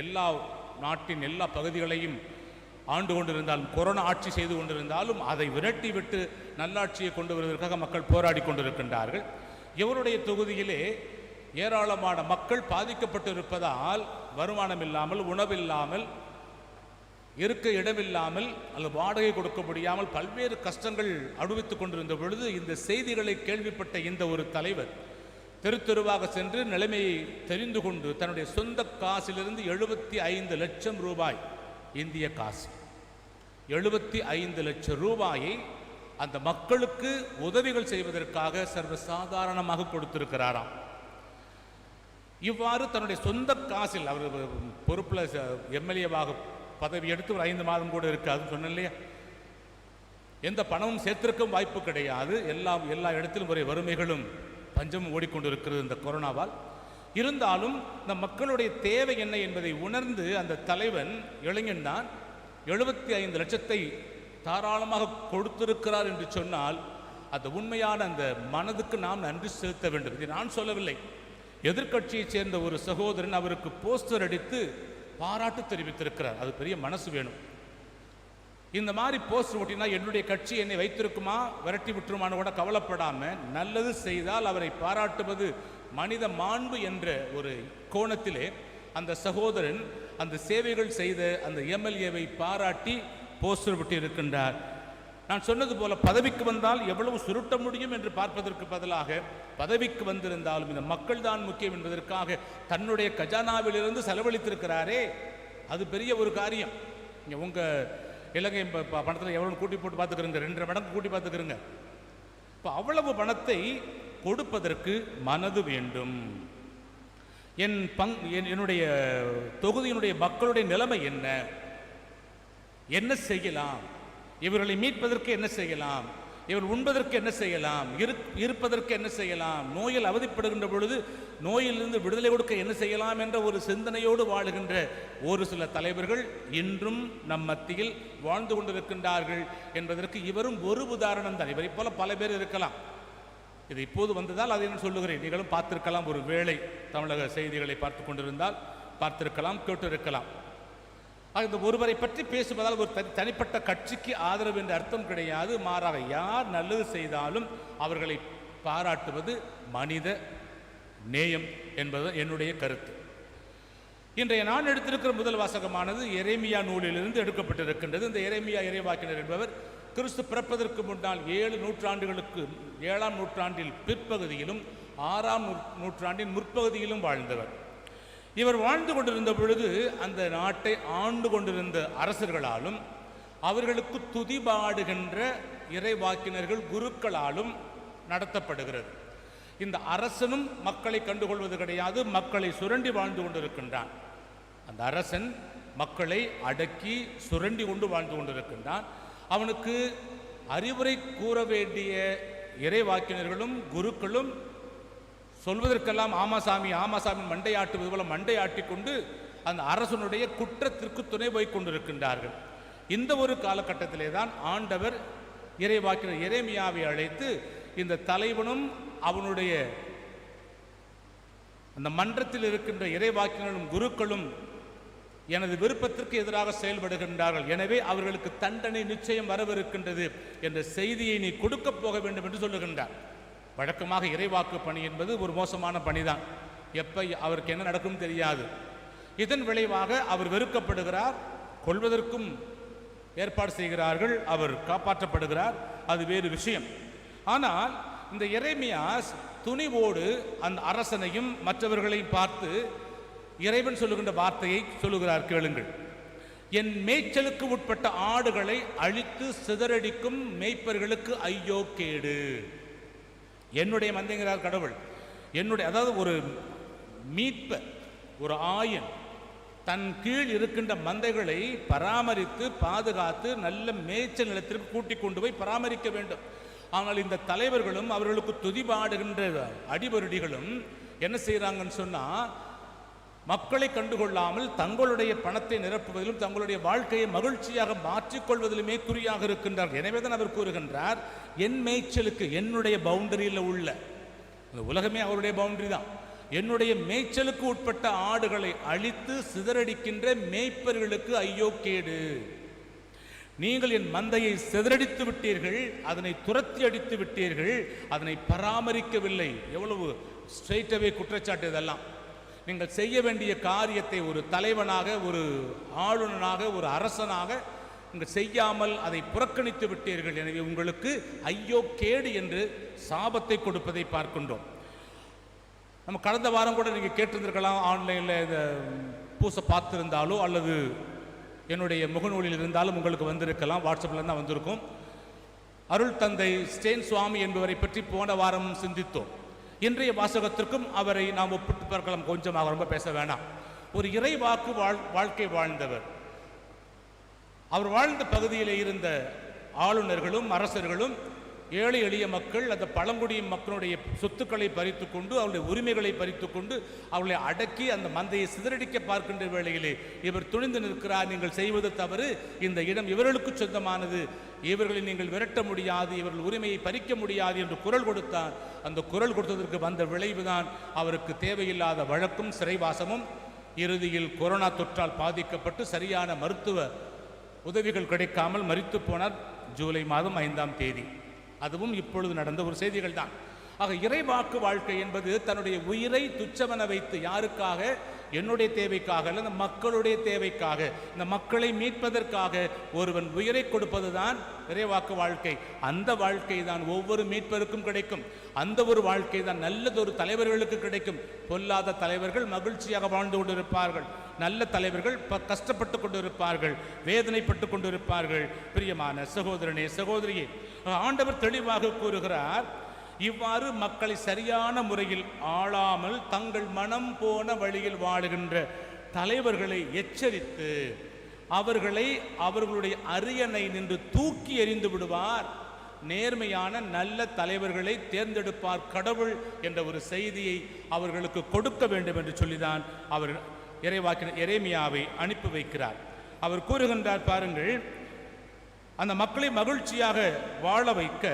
எல்லா நாட்டின் எல்லா பகுதிகளையும் ஆண்டு கொண்டிருந்தாலும், கொரோனா ஆட்சி செய்து கொண்டிருந்தாலும் அதை விரட்டி விட்டு நல்லாட்சியை கொண்டு வருவதற்காக மக்கள் போராடி கொண்டிருக்கின்றார்கள். இவருடைய தொகுதியிலே ஏராளமான மக்கள் பாதிக்கப்பட்டு இருப்பதால் வருமானம் இல்லாமல், உணவில்லாமல், இருக்க இடமில்லாமல், அல்லது வாடகை கொடுக்க முடியாமல் பல்வேறு கஷ்டங்கள் அனுபவித்துக் கொண்டிருந்த பொழுது இந்த செய்திகளை கேள்விப்பட்ட இந்த ஒரு தலைவர் தெரு தெருவாக சென்று நிலைமையை தெரிந்து கொண்டு தன்னுடைய சொந்த காசிலிருந்து 75 லட்சம் ரூபாய், இந்திய காசு 75 லட்சம் ரூபாயை அந்த மக்களுக்கு உதவிகள் செய்வதற்காக சர்வசாதாரணமாக கொடுத்திருக்கிறாராம். இவ்வாறு தன்னுடைய சொந்த காசில், அவர் பொறுப்பில் எம்எல்ஏவாக பதவி எடுத்து ஒரு 5 மாதம் கூட இருக்காதுன்னு சொன்னேன் இல்லையா? எந்த பணமும் சேர்த்திருக்கும் வாய்ப்பு கிடையாது. எல்லா இடத்திலும் ஒரே வறுமைகளும் பஞ்சமும் ஓடிக்கொண்டிருக்கிறது இந்த கொரோனாவால். இருந்தாலும் இந்த மக்களுடைய தேவை என்ன என்பதை உணர்ந்து அந்த தலைவன், இளைஞன் தான், 75 லட்சத்தை தாராளமாக கொடுத்திருக்கிறார் என்று சொன்னால் அந்த உண்மையான அந்த மனதுக்கு நாம் நன்றி செலுத்த வேண்டும். இதை நான் சொல்லவில்லை. எதிர்கட்சியைச் சேர்ந்த ஒரு சகோதரன் அவருக்கு போஸ்டர் அடித்து பாராட்டு தெரிவித்திருக்கிறார். அது பெரிய மனசு வேணும். இந்த மாதிரி போஸ்டர் ஓட்டினா என்னுடைய கட்சி என்னை வைத்திருக்குமா, விரட்டி விட்டுருமான்னு கூட கவலைப்படாம நல்லது செய்தால் அவரை பாராட்டுவது மனித மாண்பு என்ற ஒரு கோணத்திலே அந்த சகோதரன் அந்த சேவைகள் செய்த அந்த எம்எல்ஏவை பாராட்டி போஸ்டர் விட்டு இருக்கின்றார். நான் சொன்னது போல பதவிக்கு வந்தால் எவ்வளவு சுருட்ட முடியும் என்று பார்ப்பதற்கு பதிலாக, பதவிக்கு வந்திருந்தாலும் இந்த மக்கள் தான் முக்கியம் என்பதற்காக தன்னுடைய கஜானாவிலிருந்து செலவழித்திருக்கிறாரே, அது பெரிய ஒரு காரியம். இங்கே உங்கள் இலங்கை பணத்தில் எவ்வளோ கூட்டி போட்டு பார்த்துக்கிறங்க, 2.5 மடங்கு கூட்டி பார்த்துக்கிறங்க. இப்போ அவ்வளவு பணத்தை கொடுப்பதற்கு மனது வேண்டும். என்னுடைய தொகுதியினுடைய மக்களுடைய நிலைமை என்ன செய்யலாம், இவர்களை மீட்பதற்கு என்ன செய்யலாம், இவர் உண்பதற்கு என்ன செய்யலாம், இருப்பதற்கு என்ன செய்யலாம், நோயில் அவதிப்படுகின்ற பொழுது நோயிலிருந்து விடுதலை கொடுக்க என்ன செய்யலாம் என்ற ஒரு சிந்தனையோடு வாழுகின்ற ஒரு சில தலைவர்கள் இன்றும் நம் மத்தியில் வாழ்ந்து கொண்டிருக்கின்றார்கள் என்பதற்கு இவரும் ஒரு உதாரணம் தான். இவரை போல பல பேர் இருக்கலாம். இது இப்போது வந்ததால் அதை நான் சொல்லுகிறேன். நீங்களும் பார்த்திருக்கலாம், ஒரு வேளை தமிழக செய்திகளை பார்த்து கொண்டிருந்தால் பார்த்திருக்கலாம், கேட்டிருக்கலாம். இந்த ஒருவரை பற்றி பேசுவதால் ஒரு தனிப்பட்ட கட்சிக்கு ஆதரவு என்ற அர்த்தம் கிடையாது. மாறாக யார் நல்லது செய்தாலும் அவர்களை பாராட்டுவது மனித நேயம் என்பது என்னுடைய கருத்து. இன்றைய நான் எடுத்திருக்கிற முதல் வாசகமானது எரேமியா நூலிலிருந்து எடுக்கப்பட்டிருக்கின்றது. இந்த எரேமியா இறைவாக்கினர் என்பவர் கிறிஸ்து பிறப்பதற்கு முன்னால் 7ஆம் நூற்றாண்டில் பிற்பகுதியிலும் 6ஆம் நூற்றாண்டின் முற்பகுதியிலும் வாழ்ந்தவர். இவர் வாழ்ந்து கொண்டிருந்த பொழுது அந்த நாட்டை ஆண்டு கொண்டிருந்த அரசர்களாலும் அவர்களுக்கு துதிபாடுகின்ற இறைவாக்கினர்கள் குருக்களாலும் நடத்தப்படுகிறது. இந்த அரசனும் மக்களை கண்டுகொள்வது கிடையாது, மக்களை சுரண்டி வாழ்ந்து கொண்டிருக்கின்றான். அந்த அரசன் மக்களை அடக்கி சுரண்டி கொண்டு வாழ்ந்து கொண்டிருக்கின்றான். அவனுக்கு அறிவுரை கூற வேண்டிய இறைவாக்கினர்களும் குருக்களும் சொல்வதற்கெல்லாம் ஆமாசாமி ஆமாசாமி மண்டையாட்டுவது போல மண்டையாட்டி கொண்டு அந்த அரசனுடைய குற்றத்திற்கு துணை போய் கொண்டிருக்கின்றார்கள். இந்த ஒரு காலகட்டத்திலே தான் ஆண்டவர் இறைவாக்கினர் எரேமியாவை அழைத்து இந்த தலைவனும் அவனுடைய அந்த மன்றத்தில் இருக்கின்ற இறைவாக்கினர்களும் குருக்களும் எனது விருப்பத்திற்கு எதிராக செயல்படுகின்றார்கள், எனவே அவர்களுக்கு தண்டனை நிச்சயம் வரவிருக்கின்றது என்ற செய்தியை நீ கொடுக்க போக வேண்டும் என்று சொல்லுகின்றார். வழக்கமாக இறைவாக்கு பணி என்பது ஒரு மோசமான பணிதான். எப்போ அவருக்கு என்ன நடக்கும் தெரியாது. இதன் விளைவாக அவர் வெறுக்கப்படுகிறார், கொள்வதற்கும் ஏற்பாடு செய்கிறார்கள், அவர் காப்பாற்றப்படுகிறார், அது வேறு விஷயம். ஆனால் இந்த எரேமியாஸ் துணிவோடு அந்த அரசனையும் மற்றவர்களையும் பார்த்து இறைவன் சொல்லுகின்ற வார்த்தையை சொல்லுகிறார், கேளுங்கள். என் மேய்ச்சலுக்கு உட்பட்ட ஆடுகளை அழித்து சிதறடிக்கும் மேய்ப்பர்களுக்கு ஐயோ கேடு. என்னுடைய மந்தைங்கிறார் கடவுள். என்னுடைய, அதாவது ஒரு மீட்பர், ஒரு ஆயன் தன் கீழ் இருக்கின்ற மந்தைகளை பராமரித்து பாதுகாத்து நல்ல மேய்ச்சல் நிலத்திற்கு கூட்டிக் கொண்டு போய் பராமரிக்க வேண்டும். ஆனால் இந்த தலைவர்களும் அவர்களுக்கு துதிபாடுகின்ற அடிபருடிகளும் என்ன செய்கிறாங்கன்னு சொன்னால், மக்களை கண்டுகொள்ளாமல் தங்களுடைய பணத்தை நிரப்புவதிலும் தங்களுடைய வாழ்க்கையை மகிழ்ச்சியாக மாற்றிக்கொள்வதிலுமே குறியாக இருக்கின்றார். எனவே தான் அவர் கூறுகின்றார், என் மேய்ச்சலுக்கு, என்னுடைய பவுண்டரியில் உள்ள, இந்த உலகமே அவருடைய பவுண்டரி தான், என்னுடைய மேய்ச்சலுக்கு உட்பட்ட ஆடுகளை அழித்து சிதறடிக்கின்ற மேய்ப்பர்களுக்கு ஐயோ கேடு. நீங்கள் என் மந்தையை சிதறடித்து விட்டீர்கள், அதனை துரத்தி அடித்து விட்டீர்கள், அதனை பராமரிக்கவில்லை. எவ்வளவு ஸ்ட்ரெயிட்டாகவே குற்றச்சாட்டு இதெல்லாம். நீங்கள் செய்ய வேண்டிய காரியத்தை ஒரு தலைவனாக, ஒரு ஆளுநனாக, ஒரு அரசனாக நீங்கள் செய்யாமல் அதை புறக்கணித்து விட்டீர்கள், எனவே உங்களுக்கு ஐயோ கேடு என்று சாபத்தை கொடுப்பதை பார்க்கின்றோம். நம்ம கடந்த வாரம் கூட நீங்கள் கேட்டிருந்திருக்கலாம், ஆன்லைனில் இந்த பூசை பார்த்துருந்தாலோ அல்லது என்னுடைய முகநூலில் இருந்தாலும் உங்களுக்கு வந்திருக்கலாம், வாட்ஸ்அப்பில் தான் வந்திருக்கும். அருள் தந்தை ஸ்டேன் சுவாமி என்பவரை பற்றி போன வாரம் சிந்தித்தோம். இன்றைய வாசகத்திற்கும் அவரை நாம் ஒப்பிட்டு பார்க்கலாம், கொஞ்சமாக, ரொம்ப பேச வேண்டாம். ஒரு இறைவாக்கு வாழ்க்கை வாழ்ந்தவர். அவர் வாழ்ந்த பகுதியில் இருந்த ஆளுநர்களும் அரசர்களும் ஏழை எளிய மக்கள், அந்த பழங்குடி மக்களுடைய சொத்துக்களை பறித்து கொண்டு, அவருடைய உரிமைகளை பறித்து கொண்டு, அவர்களை அடக்கி அந்த மந்தையை சிதறடிக்க பார்க்கின்ற வேளையிலே இவர் துணிந்து நிற்கிறார். நீங்கள் செய்வது தவறு, இந்த இடம் இவர்களுக்கு சொந்தமானது, இவர்களை நீங்கள் விரட்ட முடியாது, இவர்கள் உரிமையை பறிக்க முடியாது என்று குரல் கொடுத்தார். அந்த குரல் கொடுத்ததற்கு வந்த விளைவுதான் அவருக்கு தேவையில்லாத வழக்கும் சிறைவாசமும், இறுதியில் கொரோனா தொற்றால் பாதிக்கப்பட்டு சரியான மருத்துவ உதவிகள் கிடைக்காமல் மரித்து போனார் ஜூலை மாதம் 5ஆம் தேதி. அதுவும் இப்பொழுது நடந்த ஒரு செய்திகள் தான். ஆக இறைவாக்கு வாழ்க்கை என்பது தன்னுடைய உயிரை துச்சமென வைத்து, யாருக்காக? என்னுடைய தேவைக்காக அல்ல, இந்த மக்களுடைய தேவைக்காக, இந்த மக்களை மீட்பதற்காக ஒருவன் உயிரை கொடுப்பது தான் இறைவாக்கு வாழ்க்கை. அந்த வாழ்க்கை தான் ஒவ்வொரு மீட்பருக்கும் கிடைக்கும். அந்த ஒரு வாழ்க்கை தான் நல்லதொரு தலைவர்களுக்கு கிடைக்கும். பொல்லாத தலைவர்கள் மகிழ்ச்சியாக வாழ்ந்து கொண்டிருப்பார்கள், நல்ல தலைவர்கள் கஷ்டப்பட்டு கொண்டிருப்பார்கள், வேதனைப்பட்டு கொண்டிருப்பார்கள். பிரியமான சகோதரனே, சகோதரியே, ஆண்டவர் தெளிவாக கூறுகிறார், இவ்வாறு மக்களை சரியான முறையில் ஆளாமல் தங்கள் மனம் போன வழியில் வாழுகின்ற தலைவர்களை எச்சரித்து அவர்களை அவர்களுடைய அரியணை நின்று தூக்கி எறிந்து விடுவார். நேர்மையான நல்ல தலைவர்களை தேர்ந்தெடுப்பார் கடவுள் என்ற ஒரு செய்தியை அவர்களுக்கு கொடுக்க வேண்டும் என்று சொல்லிதான் அவர் இறைவாக்கினர் எரேமியாவை அனுப்பி வைக்கிறார். அவர் கூறுகின்றார், பாருங்கள், அந்த மக்களை மகிழ்ச்சியாக வாழ வைக்க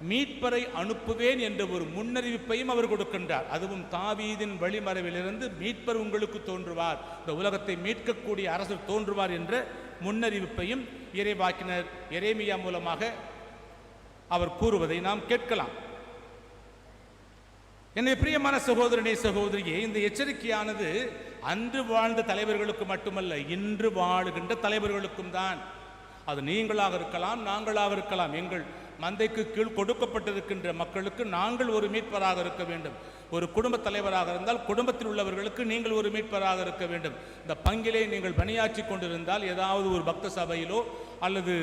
மீட்பரை அனுப்புவேன் என்ற ஒரு முன்னறிவிப்பையும் அவர் கொடுக்கின்றார். அதுவும் தாவீதின் வழிமறைவிலிருந்து மீட்பர் உங்களுக்கு தோன்றுவார், இந்த உலகத்தை மீட்கக்கூடிய அரசர் தோன்றுவார் என்ற முன்னறிவிப்பையும் இறைவாக்கினர் எரேமியா மூலமாக அவர் கூறுவதை நாம் கேட்கலாம். எனவே பிரியமான சகோதரனே, சகோதரியே, இந்த எச்சரிக்கையானது அன்று வாழ்ந்த தலைவர்களுக்கு மட்டுமல்ல, இன்று வாழுகின்ற தலைவர்களுக்கும் தான். அது நீங்களாக இருக்கலாம், நாங்களாக இருக்கலாம். எங்கள் மந்தைக்கு கீழ் கொடுக்கப்பட்டிருக்கின்ற மக்களுக்கு நாங்கள் ஒரு மீட்பராக இருக்க வேண்டும். ஒரு குடும்ப தலைவராக இருந்தால் குடும்பத்தில் உள்ளவர்களுக்கு நீங்கள் ஒரு மீட்பராக இருக்க வேண்டும். இந்த பங்கிலே நீங்கள் பணியாற்றி கொண்டிருந்தால், ஏதாவது ஒரு பக்த சபையிலோ அல்லது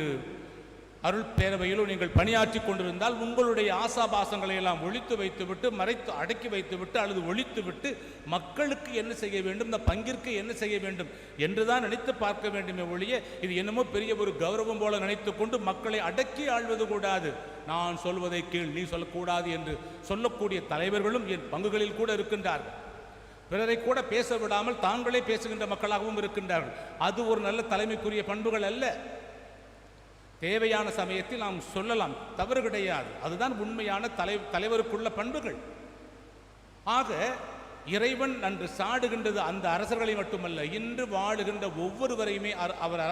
அருள் பேரவையிலோ நீங்கள் பணியாற்றி கொண்டிருந்தால், உங்களுடைய ஆசாபாசங்களை எல்லாம் ஒழித்து வைத்துவிட்டு, மறைத்து அடக்கி வைத்துவிட்டு அல்லது ஒழித்துவிட்டு மக்களுக்கு என்ன செய்ய வேண்டும், இந்த பங்கிற்கு என்ன செய்ய வேண்டும் என்றுதான் நினைத்து பார்க்க வேண்டுமே ஒழிய, இது என்னமோ பெரிய ஒரு கௌரவம் போல நினைத்து கொண்டு மக்களை அடக்கி ஆள்வது கூடாது. நான் சொல்வதை கீழ், நீ சொல்லக்கூடாது என்று சொல்லக்கூடிய தலைவர்களும் என் பங்குகளில் கூட இருக்கின்றார்கள். பிறரை கூட பேச விடாமல் தாங்களே பேசுகின்ற மக்களாகவும் இருக்கின்றார்கள். அது ஒரு நல்ல தலைமைக்குரிய பண்புகள் அல்ல. தேவையான சமயத்தில் நாம் சொல்லலாம், தவறு கிடையாது. அதுதான் உண்மையான தலைவருக்குள்ள பண்புகள். ஆக இறைவன் அன்று சாடுகின்றது அந்த அரசர்களை மட்டுமல்ல, இன்று வாழுகின்ற ஒவ்வொருவரையுமே அவர்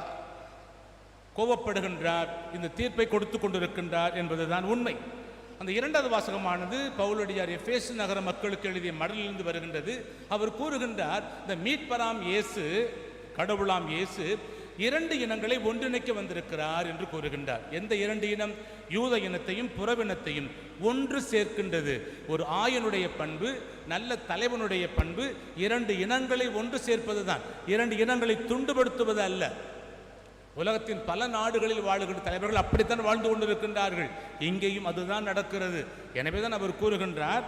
கோபப்படுகின்றார், இந்த தீர்ப்பை கொடுத்து கொண்டிருக்கின்றார் என்பதுதான் உண்மை. அந்த இரண்டாவது வாசகமானது பவுலடியார் எபேசு நகர மக்களுக்கு எழுதிய மடலிலிருந்து வருகின்றது. அவர் கூறுகின்றார், இந்த மீட்பராம் இயேசு, கடவுளாம் இயேசு இரண்டு இனங்களை ஒன்றிணைக்க வந்திருக்கிறார் என்று கூறுகின்றார். எந்த இரண்டு இனம்? யூத இனத்தையும் புறவினத்தையும் ஒன்று சேர்க்கின்றது. ஒரு ஆயனுடைய பண்பு, நல்ல தலைவனுடைய பண்பு இரண்டு இனங்களை ஒன்று சேர்ப்பதுதான், இரண்டு இனங்களை துண்டுபடுத்துவது அல்ல. உலகத்தின் பல நாடுகளில் வாழுகின்ற தலைவர்கள் அப்படித்தான் வாழ்ந்து கொண்டிருக்கின்றார்கள். இங்கேயும் அதுதான் நடக்கிறது. எனவேதான் அவர் கூறுகின்றார்,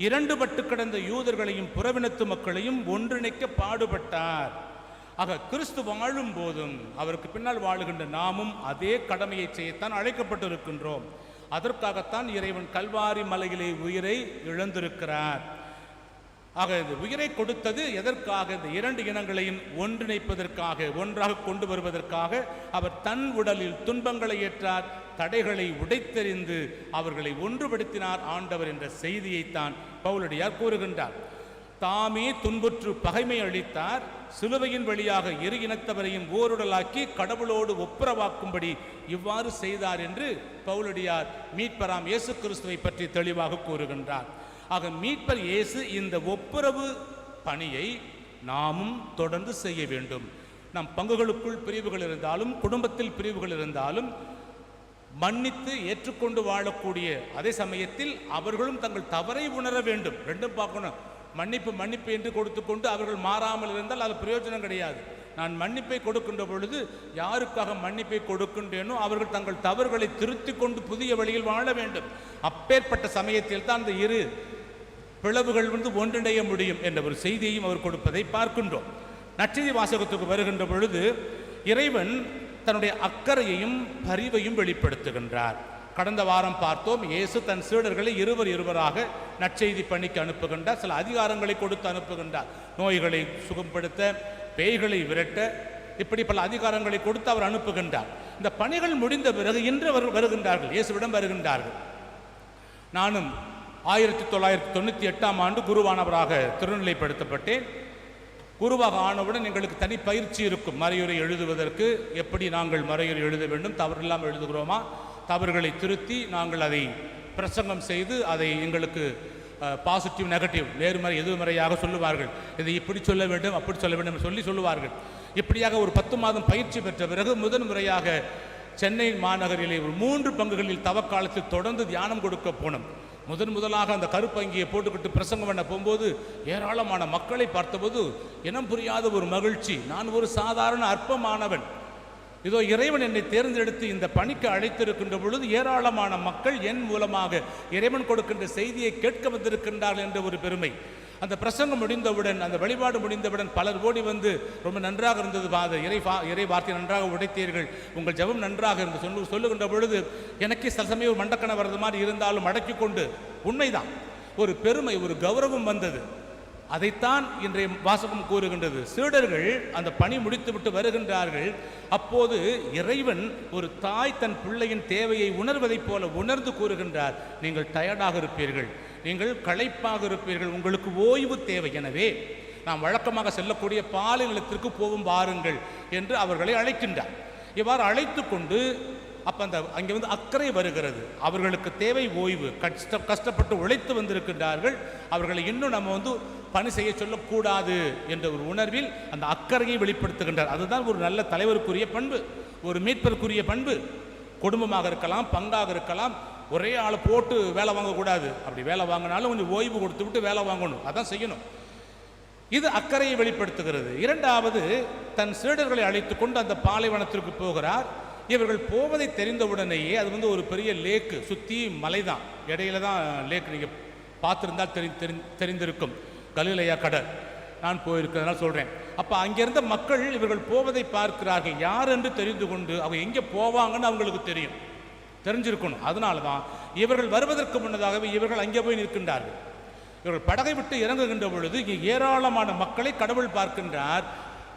இரண்டு பட்டு கிடந்த யூதர்களையும் புறவினத்து மக்களையும் ஒன்றிணைக்க பாடுபட்டார். ஆக கிறிஸ்து வாழும் போதும் அவருக்கு பின்னால் வாழுகின்ற நாமும் அதே கடமையை செய்யத்தான் அழைக்கப்பட்டிருக்கின்றோம். அதற்காகத்தான் இறைவன் கல்வாரி மலையிலே உயிரை இழந்திருக்கிறார். ஆக இந்த உயிரை கொடுத்தது எதற்காக? இந்த இரண்டு இனங்களையும் ஒன்றிணைப்பதற்காக, ஒன்றாக கொண்டு வருவதற்காக. அவர் தன் உடலில் துன்பங்களை ஏற்றார், தடைகளை உடைத்தெறிந்து அவர்களை ஒன்றுபடுத்தினார் ஆண்டவர் என்ற செய்தியைத்தான் பவுலடியார் கூறுகின்றார். தாமே துன்புற்று பகைமை அளித்தார், சிலுவையின் வழியாக இரு இனத்தவரையும் ஓருடலாக்கி கடவுளோடு ஒப்புரவாக்கும்படி இவ்வாறு செய்தார் என்று பவுலடியார் மீட்பராம் இயேசு கிறிஸ்துவை பற்றி தெளிவாக கூறுகின்றார். ஆக மீட்பர் இயேசு இந்த ஒப்புரவு பணியை நாமும் தொடர்ந்து செய்ய வேண்டும். நம் பங்குகளுக்குள் பிரிவுகள் இருந்தாலும், குடும்பத்தில் பிரிவுகள் இருந்தாலும், மன்னித்து ஏற்றுக்கொண்டு வாழக்கூடிய அதே சமயத்தில் அவர்களும் தங்கள் தவறை உணர வேண்டும். ரெண்டும் பார்க்கணும். மன்னிப்பு மன்னிப்பு என்று கொடுத்து கொண்டு அவர்கள் மாறாமல் இருந்தால் அது பிரயோஜனம் கிடையாது. நான் மன்னிப்பை கொடுக்கின்ற பொழுது யாருக்காக மன்னிப்பை கொடுக்கின்றேனோ அவர்கள் தங்கள் தவறுகளை திருத்தி கொண்டு புதிய வழியில் வாழ வேண்டும். அப்பேற்பட்ட சமயத்தில் தான் அந்த இரு பிளவுகள் ஒன்றிணைய முடியும் என்ற ஒரு செய்தியையும் அவர் கொடுப்பதை பார்க்கின்றோம். நற்செய்தி வாசகத்துக்கு வருகின்ற பொழுது இறைவன் தன்னுடைய அக்கறையையும் பரிவையும் வெளிப்படுத்துகின்றார். கடந்த வாரம் பார்த்தோம், இயேசு தன் சீடர்களை இருவராக நற்செய்தி பணிக்கு அனுப்புகின்றார். சில அதிகாரங்களை கொடுத்து அனுப்புகின்றார். நோய்களை சுகப்படுத்த, பேய்களை விரட்ட, இப்படி பல அதிகாரங்களை கொடுத்து அவர் அனுப்புகின்றார். இந்த பணிகள் முடிந்த பிறகு இன்று அவர்கள் வருகின்றார்கள், இயேசுவிடம் வருகின்றார்கள். நானும் 1998ஆம் ஆண்டு குருவானவராக திருநிலைப்படுத்தப்பட்டேன். குருவாக ஆனவுடன் எங்களுக்கு தனி பயிற்சி இருக்கும். மறையுரை எழுதுவதற்கு எப்படி நாங்கள் மறையுரை எழுத வேண்டும், தவறில்லாமல் எழுதுகிறோமா, தவறுகளை திருத்தி நாங்கள் அதை பிரசங்கம் செய்து அதை எங்களுக்கு பாசிட்டிவ் நெகட்டிவ் நேர்மறை எதிர்மறையாக சொல்லுவார்கள். இதை இப்படி சொல்ல வேண்டும் அப்படி சொல்ல வேண்டும் சொல்லுவார்கள். இப்படியாக ஒரு 10 மாதம் பயிற்சி பெற்ற பிறகு முதன் முறையாக சென்னை மாநகரிலே ஒரு 3 பங்குகளில் தவக்காலத்தில் தொடர்ந்து தியானம் கொடுக்க போனோம். முதலாக அந்த கருப்பங்கியை போட்டுக்கிட்டு பிரசங்கம் பண்ண போகும்போது ஏராளமான மக்களை பார்த்தபோது இனம் புரியாத ஒரு மகிழ்ச்சி. நான் ஒரு சாதாரண அற்பமானவன், இதோ இறைவன் என்னை தேர்ந்தெடுத்து இந்த பணிக்கு அழைத்திருக்கின்ற பொழுது ஏராளமான மக்கள் என் மூலமாக இறைவன் கொடுக்கின்ற செய்தியை கேட்க வந்திருக்கின்றார்கள் என்ற ஒரு பெருமை. அந்த பிரசங்கம் முடிந்தவுடன், அந்த வழிபாடு முடிந்தவுடன் பலர் ஓடி வந்து ரொம்ப நன்றாக இருந்தது பாத, இறை வார்த்தை நன்றாக உடைத்தீர்கள், உங்கள் ஜெபம் நன்றாக இருந்து சொல்லுகின்ற பொழுது எனக்கு சில சமயம் ஒரு மண்டக்கணை வர்றது மாதிரி இருந்தாலும் அடக்கி கொண்டு, உண்மைதான், ஒரு பெருமை, ஒரு கௌரவம் வந்தது. அதைத்தான் இன்றைய வாசகம் கூறுகின்றது. சீடர்கள் அந்த பணி முடித்துவிட்டு வருகின்றார்கள். அப்போது இறைவன் ஒரு தாய் தன் பிள்ளையின் தேவையை உணர்வதைப் போல உணர்ந்து கூறுகின்றார், நீங்கள் டயர்டாக இருப்பீர்கள், நீங்கள் களைப்பாக இருப்பீர்கள், உங்களுக்கு ஓய்வு தேவை, எனவே நாம் வழக்கமாக செல்லக்கூடிய பாலை நிலத்திற்கு போகும் வாருங்கள் என்று அவர்களை அழைக்கின்றார். இவ்வாறு அழைத்து கொண்டு அப்போ அங்கே வந்து அக்கறை வருகிறது. அவர்களுக்கு தேவை ஓய்வு. கஷ்டப்பட்டு உழைத்து வந்திருக்கின்றார்கள். அவர்களை இன்னும் நம்ம வந்து பணி செய்ய சொல்லக்கூடாது என்ற ஒரு உணர்வில் அந்த அக்கறையை வெளிப்படுத்துகின்றார். அதுதான் ஒரு நல்ல தலைவருக்குரிய பண்பு, ஒரு மீட்பருக்குரிய பண்பு. குடும்பமாக இருக்கலாம், பங்காக இருக்கலாம். ஒரே ஆளை போட்டு வேலை வாங்கக்கூடாது. அப்படி வேலை வாங்கினாலும் கொஞ்சம் ஓய்வு கொடுத்து விட்டு வேலை வாங்கணும், அதான் செய்யணும். இது அக்கறையை வெளிப்படுத்துகிறது. இரண்டாவது, தன் சீடர்களை அழைத்து கொண்டு அந்த பாலைவனத்திற்கு போகிறார். இவர்கள் போவதை தெரிந்தவுடனேயே, அது வந்து ஒரு பெரிய லேக்கு, சுற்றி மலை தான், இடையில தான் லேக். நீங்கள் பார்த்துருந்தால் தெரிந்திருக்கும், கலிலேயா கடல். நான் போயிருக்கிறதுனால சொல்கிறேன். அப்போ அங்கிருந்த மக்கள் இவர்கள் போவதை பார்க்கிறார்கள். யார் என்று தெரிந்து கொண்டு அவங்க எங்கே போவாங்கன்னு அவங்களுக்கு தெரிஞ்சிருக்கணும். அதனால தான் இவர்கள் வருவதற்கு முன்னதாகவே இவர்கள் அங்கே போய் நிற்கின்றார்கள். இவர்கள் படகை விட்டு இறங்குகின்ற பொழுது இங்கே ஏராளமான மக்களை கடவுள் பார்க்கின்றார்.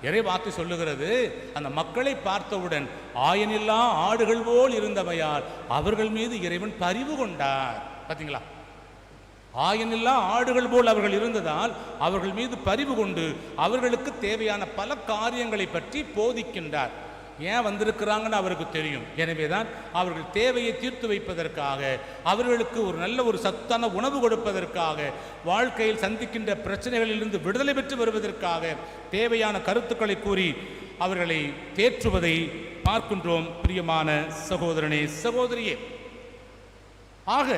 இறை வார்த்தை சொல்லுகிறது, அந்த மக்களை பார்த்தவுடன் ஆயனில்லா ஆடுகள் போல் இருந்தவையால் அவர்கள் மீது இறைவன் பரிவு கொண்டார். பார்த்தீங்களா? ஆயனில்லா ஆடுகள் போல் அவர்கள் இருந்ததால் அவர்கள் மீது பரிவு கொண்டு அவர்களுக்கு தேவையான பல காரியங்களை பற்றி போதிக்கின்றார். ஏன் வந்திருக்கிறாங்கன்னு அவருக்கு தெரியும். எனவேதான் அவர்கள் தேவையை தீர்த்து வைப்பதற்காக, அவர்களுக்கு ஒரு நல்ல ஒரு சத்தான உணவு கொடுப்பதற்காக, வாழ்க்கையில் சந்திக்கின்ற பிரச்சனைகளிலிருந்து விடுதலை பெற்று வருவதற்காக தேவையான கருத்துக்களை கூறி அவர்களை தேற்றுவதை பார்க்கின்றோம். பிரியமான சகோதரனே, சகோதரியே, ஆக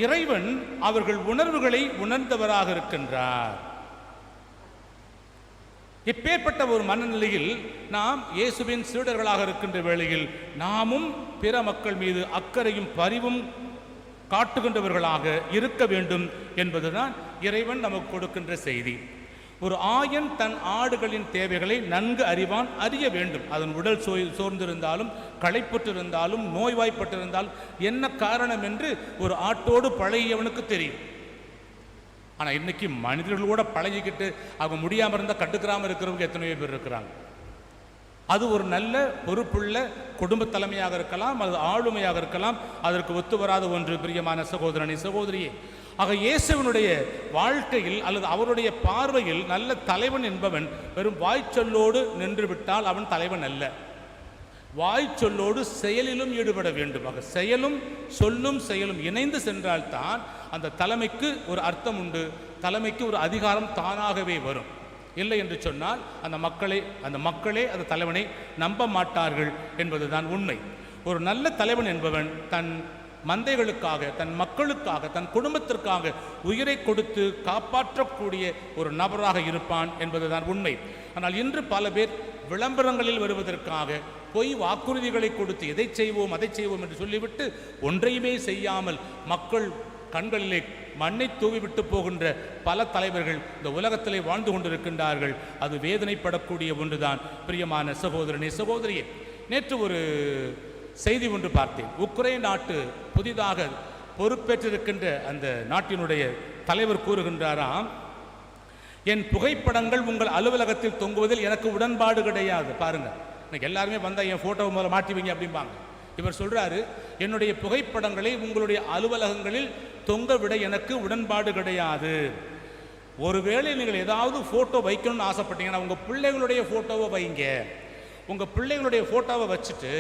இறைவன் அவர்கள் உணர்வுகளை உணர்ந்தவராக இருக்கின்றார். இப்பேற்பட்ட ஒரு மனநிலையில் நாம் இயேசுவின் சீடர்களாக இருக்கின்ற வேளையில் நாமும் பிற மக்கள் மீது அக்கறையும் பரிவும் காட்டுகின்றவர்களாக இருக்க வேண்டும் என்பதுதான் இறைவன் நமக்கு கொடுக்கின்ற செய்தி. ஒரு ஆயன் தன் ஆடுகளின் தேவைகளை நன்கு அறிய வேண்டும். அதன் உடல் சோர்ந்திருந்தாலும், களைப்புற்றிருந்தாலும், நோய்வாய்ப்பட்டிருந்தாலும் என்ன காரணம் என்று ஒரு ஆட்டோடு பழகியவனுக்கு தெரியும். ஆனால் இன்னைக்கு மனிதர்களோட பழகிக்கிட்டு அவங்க முடியாமல் இருந்தால் கண்டுக்கிறாமல் இருக்கிறவங்க எத்தனையோ பேர் இருக்கிறாங்க. அது ஒரு நல்ல பொறுப்புள்ள குடும்ப தலைமையாக இருக்கலாம், அது ஆளுமையாக இருக்கலாம். அதற்கு ஒத்து வராத ஒன்று. பிரியமான சகோதரனை, சகோதரியே, ஆக இயேசுவினுடைய வாழ்க்கையில் அல்லது அவருடைய பார்வையில் நல்ல தலைவன் என்பவன் வெறும் வாய்ச்சொல்லோடு நின்று விட்டால் அவன் தலைவன் அல்ல. வாய்ச்சொல்லோடு செயலிலும் ஈடுபட வேண்டும். ஆக செயலும் சொல்லும் செயலும் இணைந்து சென்றால்தான் அந்த தலைமைக்கு ஒரு அர்த்தம் உண்டு, தலைமைக்கு ஒரு அதிகாரம் தானாகவே வரும். இல்லை என்று சொன்னால் அந்த மக்களே அந்த தலைவனை நம்ப மாட்டார்கள் என்பதுதான் உண்மை. ஒரு நல்ல தலைவன் என்பவன் தன் மந்தைகளுக்காக, தன் மக்களுக்காக, தன் குடும்பத்திற்காக உயிரை கொடுத்து காப்பாற்றக்கூடிய ஒரு நபராக இருப்பான் என்பதுதான் உண்மை. ஆனால் இன்று பல பேர் விளம்பரங்களில் வருவதற்காக பொய் வாக்குறுதிகளை கொடுத்து எதை செய்வோம் அதை செய்வோம் என்று சொல்லிவிட்டு ஒன்றையுமே செய்யாமல் மக்கள் கண்களிலே மண்ணை தூவிவிட்டு போகின்ற பல தலைவர்கள் இந்த உலகத்திலே வாழ்ந்து கொண்டிருக்கின்றார்கள். அது வேதனைப்படக்கூடிய ஒன்றுதான். பிரியமான சகோதரனே, சகோதரியே, நேற்று ஒரு செய்தி ஒன்று பார்த்தேன். உக்ரைன் நாட்டு புதிதாக பொறுப்பேற்றிருக்கின்ற அந்த நாட்டினுடைய தலைவர் கூறுகின்றாராம், என் புகைப்படங்கள் உங்கள் அலுவலகத்தில் தொங்குவதில் எனக்கு உடன்பாடு கிடையாது. பாருங்க, இன்னைக்கு எல்லாருமே வந்தால் என் ஃபோட்டோவை முதல்ல மாட்டிவீங்க அப்படிம்பாங்க. இவர் சொல்றாரு, என்னுடைய புகைப்படங்களை உங்களுடைய அலுவலகங்களில் தொங்க விட எனக்கு உடன்பாடு கிடையாது. ஒருவேளை நீங்கள் ஏதாவது ஃபோட்டோ வைக்கணும்னு ஆசைப்பட்டீங்கன்னா உங்கள் பிள்ளைகளுடைய ஃபோட்டோவை வைங்க. உங்கள் பிள்ளைகளுடைய ஃபோட்டோவை வச்சுட்டு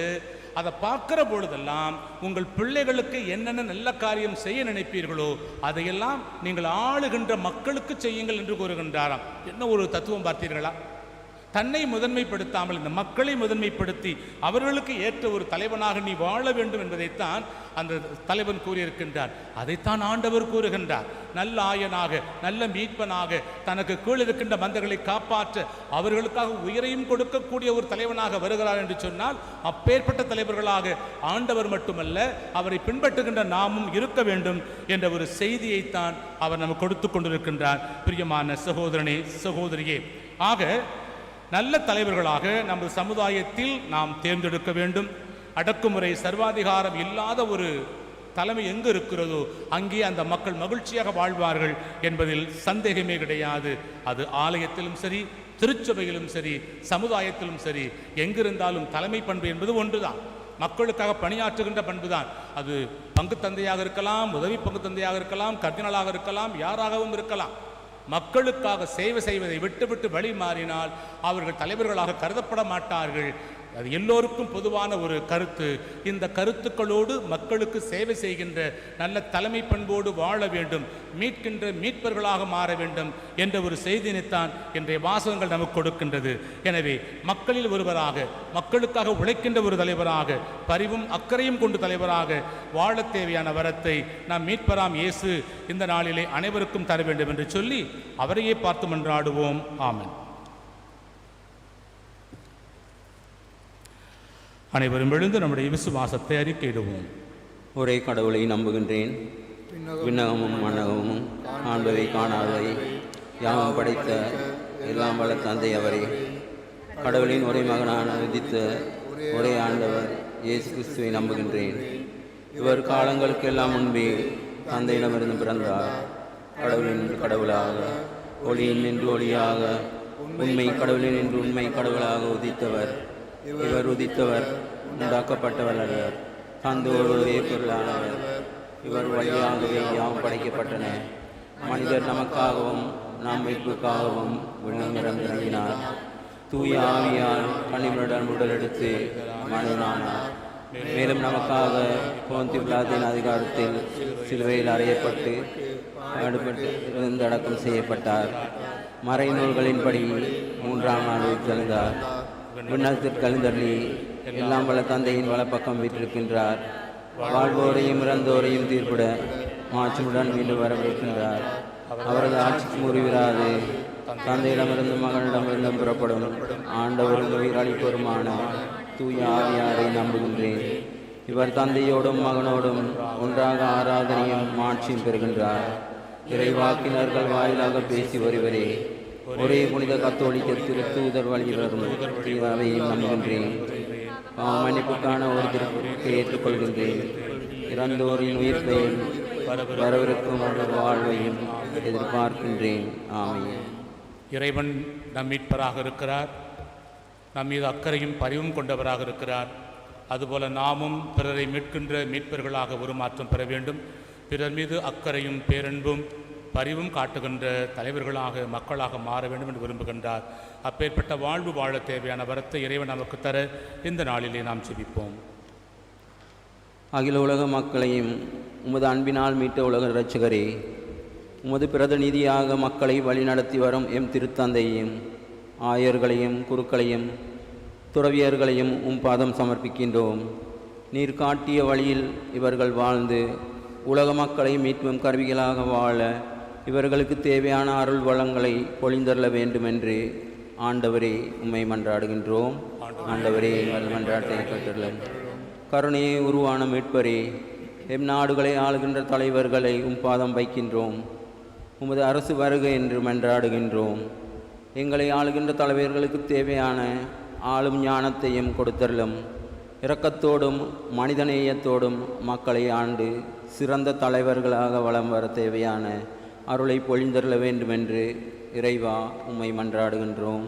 அதை பார்க்குற பொழுதெல்லாம் உங்கள் பிள்ளைகளுக்கு என்னென்ன நல்ல காரியம் செய்ய நினைப்பீர்களோ அதையெல்லாம் நீங்கள் ஆளுகின்ற மக்களுக்கு செய்யுங்கள் என்று கூறுகின்றாராம். என்ன ஒரு தத்துவம் பார்த்தீர்களா? தன்னை முதன்மைப்படுத்தாமல் இந்த மக்களை முதன்மைப்படுத்தி அவர்களுக்கு ஏற்ற ஒரு தலைவனாக நீ வாழ வேண்டும் என்பதைத்தான் அந்த தலைவன் கூறியிருக்கின்றார். அதைத்தான் ஆண்டவர் கூறுகின்றார். நல்ல ஆயனாக, நல்ல மீட்பனாக, தனக்கு கீழ் இருக்கின்ற மந்தைகளை காப்பாற்ற அவர்களுக்காக உயிரையும் கொடுக்கக்கூடிய ஒரு தலைவனாக வருகிறார் என்று சொன்னால் அப்பேற்பட்ட தலைவர்களாக ஆண்டவர் மட்டுமல்ல அவரை பின்பற்றுகின்ற நாமும் இருக்க வேண்டும் என்ற ஒரு செய்தியைத்தான் அவர் நமக்கு கொடுத்து கொண்டிருக்கின்றார். பிரியமான சகோதரனே, சகோதரியே, ஆக நல்ல தலைவர்களாக நமது சமுதாயத்தில் நாம் தேர்ந்தெடுக்க வேண்டும். அடக்குமுறை, சர்வாதிகாரம் இல்லாத ஒரு தலைமை எங்கு இருக்கிறதோ அங்கே அந்த மக்கள் மகிழ்ச்சியாக வாழ்வார்கள் என்பதில் சந்தேகமே கிடையாது. அது ஆலயத்திலும் சரி, திருச்சபையிலும் சரி, சமுதாயத்திலும் சரி, எங்கிருந்தாலும் தலைமை பண்பு என்பது ஒன்றுதான். மக்களுக்காக பணியாற்றுகின்ற பண்புதான். அது பங்கு தந்தையாக இருக்கலாம், உதவி பங்கு தந்தையாக இருக்கலாம், கர்தினாலாக இருக்கலாம், யாராகவும் இருக்கலாம். மக்களுக்காக சேவை செய்வதை விட்டுவிட்டு வழி மாறினால் அவர்கள் தலைவர்களாக கருதப்பட மாட்டார்கள். அது எல்லோருக்கும் பொதுவான ஒரு கருத்து. இந்த கருத்துக்களோடு மக்களுக்கு சேவை செய்கின்ற நல்ல தலைமை பண்போடு வாழ வேண்டும், மீட்கின்ற மீட்பர்களாக மாற வேண்டும் என்ற ஒரு செய்தியினைத்தான் இன்றைய வாசகங்கள் நமக்கு கொடுக்கின்றது. எனவே மக்களில் ஒருவராக, மக்களுக்காக உழைக்கின்ற ஒரு தலைவராக, பரிவும் அக்கறையும் கொண்டு தலைவராக வாழ தேவையான வரத்தை நாம் மீட்பராம் இயேசு இந்த நாளிலே அனைவருக்கும் தர வேண்டும் என்று சொல்லி அவரையே பார்த்து மன்றாடுவோம். ஆமென். அனைவரும் எழுந்து நம்முடைய விசுவாசத்தை அறிக்கையிடுவோம். ஒரே கடவுளை நம்புகின்றேன், விண்ணகமும் மன்னகமும் காண்பவை காணாதவை யாவும் படைத்த எல்லாம் வல்ல தந்தை அவரே, கடவுளின் ஒரே மகனான உதித்த ஒரே ஆண்டவர் இயேசு கிறிஸ்துவை நம்புகின்றேன். இவர் காலங்களுக்கெல்லாம் முன்பே தந்தையிடமிருந்து பிறந்தார். கடவுளின் கடவுளாக, ஒளியின் நின்று ஒளியாக, உண்மை கடவுளின் நின்று உண்மை கடவுளாக உதித்தவர். இவர் உதித்தவர், உண்டாக்கப்பட்டவர் அல்லர், தந்தோடு ஒரே பொருளானவர். இவர் வழியாகவே யாவும் படைக்கப்பட்டன. மனிதர் நமக்காகவும் நாம் மீட்புக்காகவும் விண்ணகம் இறங்கினார். தூய ஆவியால் கன்னிமரிடம் உடலெடுத்து மனிதனானார். மேலும் நமக்காக போந்திய பிலாத்தின் அதிகாரத்தில் சிலுவையில் அறையப்பட்டு இருந்து அடக்கம் செய்யப்பட்டார். மறைநூல்களின்படி 3ஆம் நாள் உயிர்த்தெழுந்தார். விண்ணகத்திற்கு எழுந்தருளி எல்லாம் வல்ல தந்தையின் வலப்பக்கம் வீற்றிருக்கின்றார். வாழ்வோரையும் இறந்தோரையும் தீர்ப்பிட மாட்சியுடன் மீண்டும் வரவிருக்கின்றார். அவரது ஆட்சிக்கு முறிவிராது தந்தையிடமிருந்து மகனிடமிருந்து புறப்படும் ஆண்டவரும் உயிரளிப்போருமான தூய ஆவியாரை நம்புகின்றேன். இவர் தந்தையோடும் மகனோடும் ஒன்றாக ஆராதனையும் மாட்சியும் பெறுகின்றார். இறைவாக்கினர்கள் வாயிலாக பேசி வருவரே, ஒரே புனித கத்தோலிக்க திருத்தூதர் வழியிலும் தீராவையும் நம்புகின்றேன். மன்னிப்புக்கான ஒரு திருப்பத்தை ஏற்றுக்கொள்கின்றேன். இறந்தோரின் உயிர்ப்பையும் வரவிருக்கும் வாழ்வையும் எதிர்பார்க்கின்றேன். ஆமென். இறைவன் நம் மீட்பராக இருக்கிறார், நம் மீது அக்கறையும் பரிவும் கொண்டவராக இருக்கிறார். அதுபோல நாமும் பிறரை மீட்கின்ற மீட்பர்களாக உருமாற்றம் பெற வேண்டும். பிறர் மீது அக்கறையும் பேரன்பும் பரிவும் காட்டுகின்ற தலைவர்களாக, மக்களாக மாற வேண்டும் என்று விரும்புகின்றார். அப்பேற்பட்ட வாழ்வு வாழ தேவையான வரத்தை இறைவன் நமக்கு தர இந்த நாளிலே நாம் ஜெபிப்போம். அகில உலக மக்களையும் உமது அன்பினால் மீட்ட உலக இரட்சகரே, உமது பிரதிநிதியாக மக்களை வழிநடத்தி வரும் எம் திருத்தந்தையையும் ஆயர்களையும் குருக்களையும் துறவியர்களையும் பாதம் சமர்ப்பிக்கின்றோம். நீர் காட்டிய வழியில் இவர்கள் வாழ்ந்து உலக மக்களை மீட்பும் கருவிகளாக வாழ இவர்களுக்கு தேவையான அருள் வளங்களை பொழிந்தருள வேண்டுமென்று ஆண்டவரே உம்மை மன்றாடுகின்றோம். ஆண்டவரே எங்கள் மன்றாட்டை கேட்டருளும். கருணையை உருவான மீட்பரே, எம் நாடுகளை ஆளுகின்ற தலைவர்களை பாதம் வைக்கின்றோம். உமது அரசு வருக என்று மன்றாடுகின்றோம். எங்களை ஆளுகின்ற தலைவர்களுக்கு தேவையான ஆளும் ஞானத்தையும் கொடுத்தருளும். இரக்கத்தோடும் மனிதநேயத்தோடும் மக்களை ஆண்டு சிறந்த தலைவர்களாக வலம் வர தேவையான அருளை பொழிந்தருள வேண்டுமென்று இறைவா உம்மை மன்றாடுகின்றோம்.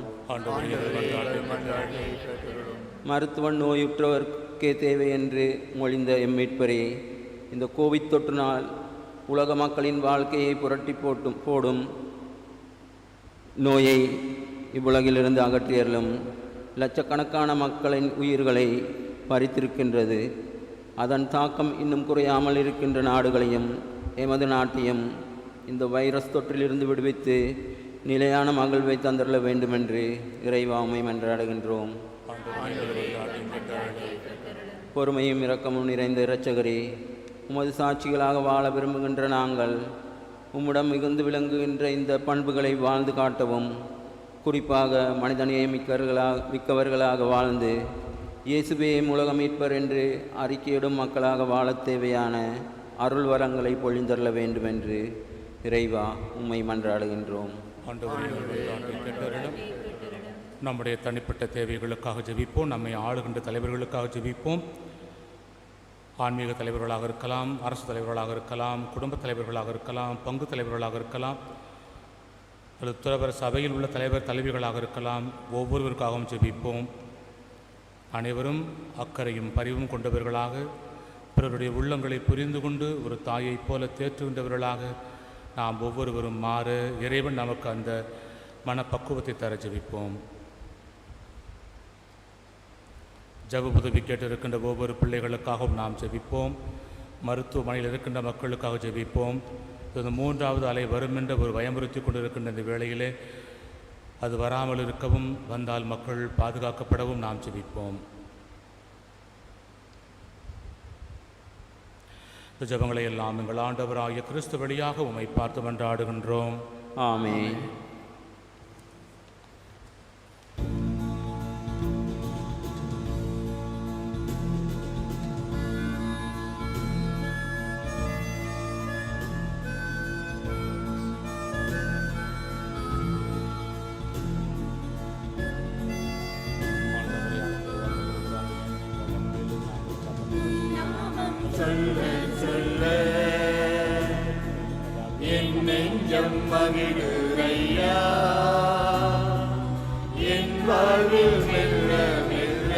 மருத்துவ நோயுற்றவர்க்கே தேவை என்று மொழிந்த எம் மீட்பரே, இந்த கோவிட் தொற்றினால் உலக மக்களின் வாழ்க்கையை புரட்டி போடும் நோயை இவ்வுலகிலிருந்து அகற்றியறலும். லட்சக்கணக்கான மக்களின் உயிர்களை பறித்திருக்கின்றது. அதன் தாக்கம் இன்னும் குறையாமல் இருக்கின்ற நாடுகளையும் எமது நாட்டையும் இந்த வைரஸ் தொற்றிலிருந்து விடுவித்து நிலையான மகிழ்வை தந்தருள வேண்டுமென்று இறைவா உம்மை மன்றாடுகின்றோம். பொறுமையும் இரக்கமும் நிறைந்த இரட்சகரே, உமது சாட்சிகளாக வாழ விரும்புகின்ற நாங்கள் உம்மிடம் மிகுந்து விளங்குகின்ற இந்த பண்புகளை வாழ்ந்து காட்டவும், குறிப்பாக மனிதநேய மிக்கவர்களாக வாழ்ந்து இயேசுவே உலக மீட்பர் என்று அறிக்கையிடும் மக்களாக வாழத் தேவையான அருள் வரங்களை பொழிந்தருள வேண்டுமென்று இறைவா உம்மை மன்றாடுகின்றோம். நம்முடைய தனிப்பட்ட தேவைகளுக்காக ஜெபிப்போம். நம்மை ஆளுகின்ற தலைவர்களுக்காக ஜெபிப்போம். ஆன்மீக தலைவர்களாக இருக்கலாம், அரசு தலைவர்களாக இருக்கலாம், குடும்பத் தலைவர்களாக இருக்கலாம், பங்கு தலைவர்களாக இருக்கலாம், அல்லது துறவர சபையில் உள்ள தலைவர் தலைவிகளாக இருக்கலாம். ஒவ்வொருவருக்காகவும் ஜெபிப்போம். அனைவரும் அக்கறையும் பரிவும் கொண்டவர்களாக, பிறருடைய உள்ளங்களை புரிந்து கொண்டு ஒரு தாயைப் போல தேற்றுகின்றவர்களாக நாம் ஒவ்வொருவரும் மாற இறைவன் நமக்கு அந்த மனப்பக்குவத்தை தர ஜெபிப்போம். ஜெப உதவி கேட்டிருக்கின்ற ஒவ்வொரு பிள்ளைகளுக்காகவும் நாம் ஜெபிப்போம். மருத்துவமனையில் இருக்கின்ற மக்களுக்காக ஜெபிப்போம். இது 3வது அலை வரும் என்ற ஒரு பயமுறுத்தி கொண்டிருக்கின்ற இந்த வேளையிலே அது வராமல் இருக்கவும், வந்தால் மக்கள் பாதுகாக்கப்படவும் நாம் ஜெபிப்போம். இந்த ஜெபங்களை எல்லாம் எங்கள் ஆண்டவராகிய கிறிஸ்து வழியாக உம்மை பார்த்து மன்றாடுகின்றோம். ஆமென். சொல்ல சொல்ல என் நெஞ்சம் மகிழுதையா, என் வாழ்வில் மெல்ல மெல்ல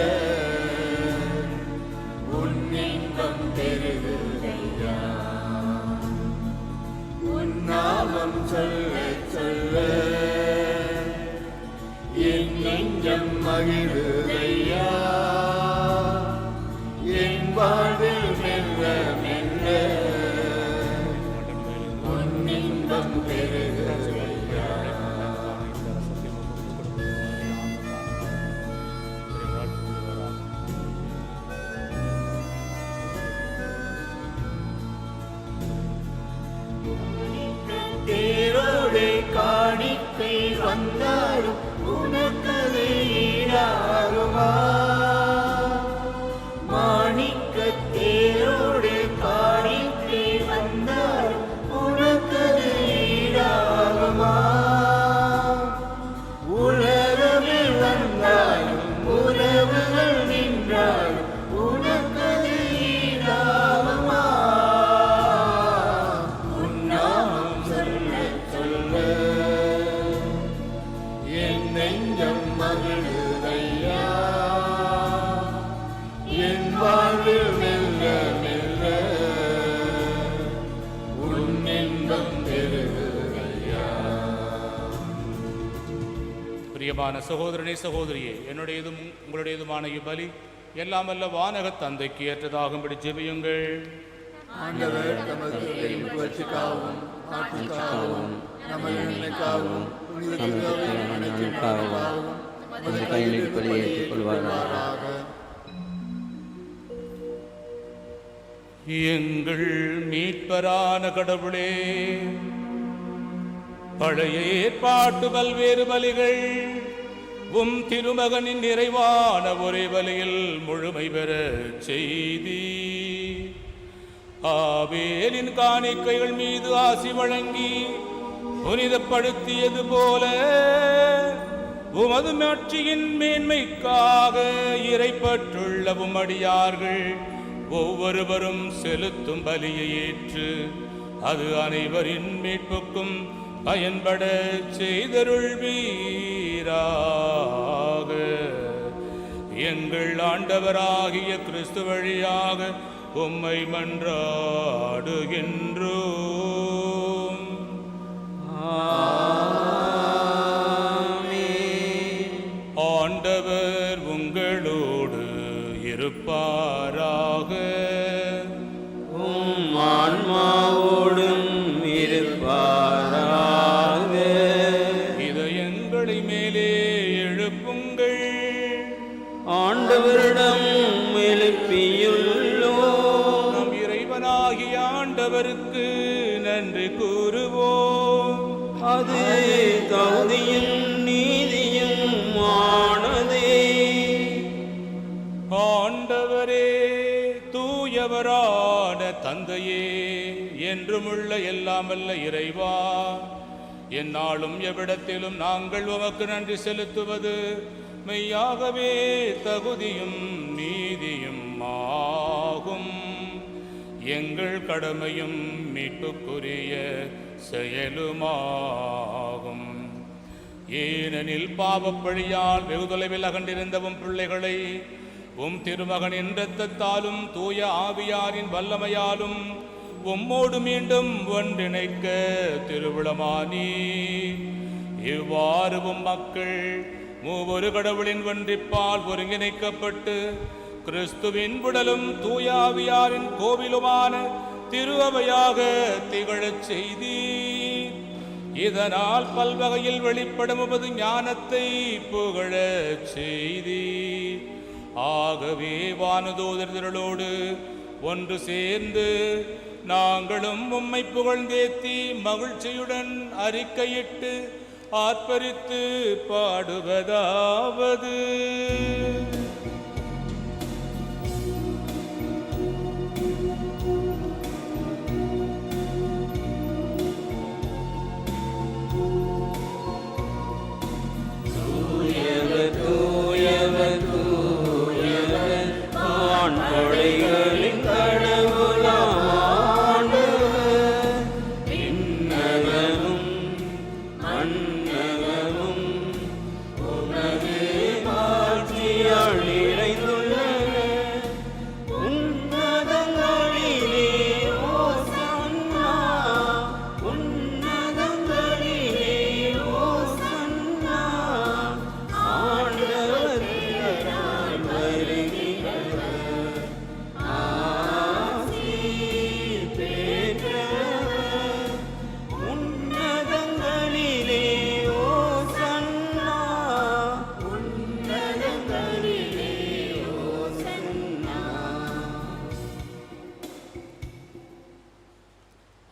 உன் இன்பம் பெருகுதையா. உன் நாமம் சொல்ல சொல்ல என் நெஞ்சம் மகிழுதையா, என் வாழ்வில் மெல்ல மெல்ல உன் இன்பம் பெருகுதையா. தேரோடே காணிக்கை வந்தாலும் உனக்கது ஈடாகுமா? மாணிக்க தேரோடு காணிக்கை வந்தாலும் உனக்கது ஈடாகுமா? உலகமே வந்தாலும் உறவுகள் நின்றாலும் உனக்கது ஈடாகுமா? உன் நாமம் சொல்ல சொல்ல என் நெஞ்சம் மகிழுதையா, என் வாழ்வில் மெல்ல மெல்ல உன் இன்பம் பெருகுதையா. பிரியமான சகோதரனே சகோதரியே, என்னுடையதும் உங்களுடையதுமான இப்பலி எல்லாம் வல்ல வானக தந்தைக்கு ஏற்றதாகும்படி ஜெபியுங்கள். ஆண்டவர் தமது புகழ்ச்சிக்காகவும் நாட்டுக்காகவும் நமது நன்மைக்காகவும் புனித திருவிழாவின் நன்மைக்காகவும் உமது கையில் பலியை ஏற்றுக்கொள்வாராக. எங்கள் மீட்பரான கடவுளே, பழைய ஏற்பாட்டு பல்வேறு பலிகள் உம் திருமகனின் நிறைவான ஒரே பலியில் முழுமை பெற செய்தி. ஆபேலின் காணிக்கைகள் மீது ஆசி வழங்கி புனிதப்படுத்தியது போல உமது மாட்சியின் மேன்மைக்காக இறைப்பற்றுள்ள உம்மடியார்கள் ஒவ்வொருவரும் செலுத்தும் பலியை ஏற்று அது அனைவரின் மீட்புக்கும் பயன்பட செய்தருள்வீராக. எங்கள் ஆண்டவராகிய கிறிஸ்து வழியாக உம்மை மன்றாடுகின்றோம். ஆண்டவர் உங்களோடு இருப்பாராக. உம் ஆன்மாவோடும் இருப்பாராக. இதயங்களை மேலே எழுப்புங்கள். ஆண்டவரிடம் எழுப்பியுள்ளோம். நம் இறைவனாகிய ஆண்டவருக்கு நன்றி கூறுவோம். அது தகுதியும் நீதியும் ஆனதே. ஆண்டவரே, தூயவரான தந்தையே, என்றுமுள்ள எல்லாம் வல்ல இறைவா, எந்நாளும் எவ்விடத்திலும் நாங்கள் உமக்கு நன்றி செலுத்துவது மெய்யாகவே தகுதியும் நீதியும் ஆகும். எங்கள் கடமையும் மீட்புக்குரிய செயலுமாகும். ஏனெனில் பாவப்பழியால் வெகு தொலைவில் அகன்றிருந்தவும் பிள்ளைகளை உம் திருமகனின் இரத்தத்தாலும் தூய ஆவியாரின் வல்லமையாலும் உம்மோடு மீண்டும் ஒன்றிணைக்க திருவிழமானி. இவ்வாறு மக்கள் மூவொரு கடவுளின் ஒன்றிப்பால் ஒருங்கிணைக்கப்பட்டு கிறிஸ்துவின் உடலும் தூயாவியாரின் கோவிலுமான திரு அவையாக திகழச் செய்தீர். இதனால் பல்வகையில் வெளிப்படும் உமது ஞானத்தை புகழச் செய்தீர். ஆகவே வானதூதர்களோடு ஒன்று சேர்ந்து நாங்களும் உம்மை புகழ்ந்தேத்தி மகிழ்ச்சியுடன் அறிக்கையிட்டு ஆர்ப்பரித்து பாடுவதாவது: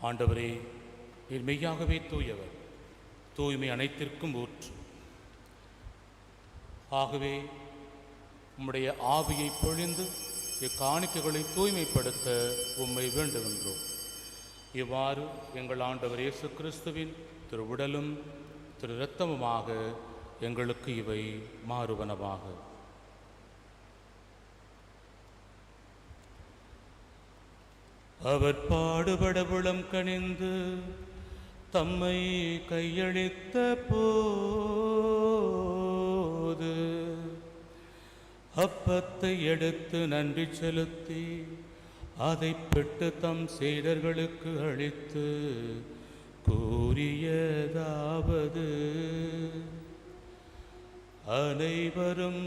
ஆண்டவரே, நீர் மெய்யாகவே தூயவர், தூய்மை அனைத்திற்கும் ஊற்று. ஆகவே உம்முடைய ஆவியை பொழிந்து இக்காணிக்கைகளை தூய்மைப்படுத்த உம்மை வேண்டுகின்றோம். இவ்வாறு எங்கள் ஆண்டவர் இயேசு கிறிஸ்துவின் திரு உடலும் திரு இரத்தமுமாக எங்களுக்கு இவை மாறுவனவாக. அவர் பாடுபட உளம் கனிந்து தம்மை கையளித்த போது அப்பத்தை எடுத்து நன்றி செலுத்தி அதை பெற்று தம் சீடர்களுக்கு அளித்து கூறியதாவது: அனைவரும்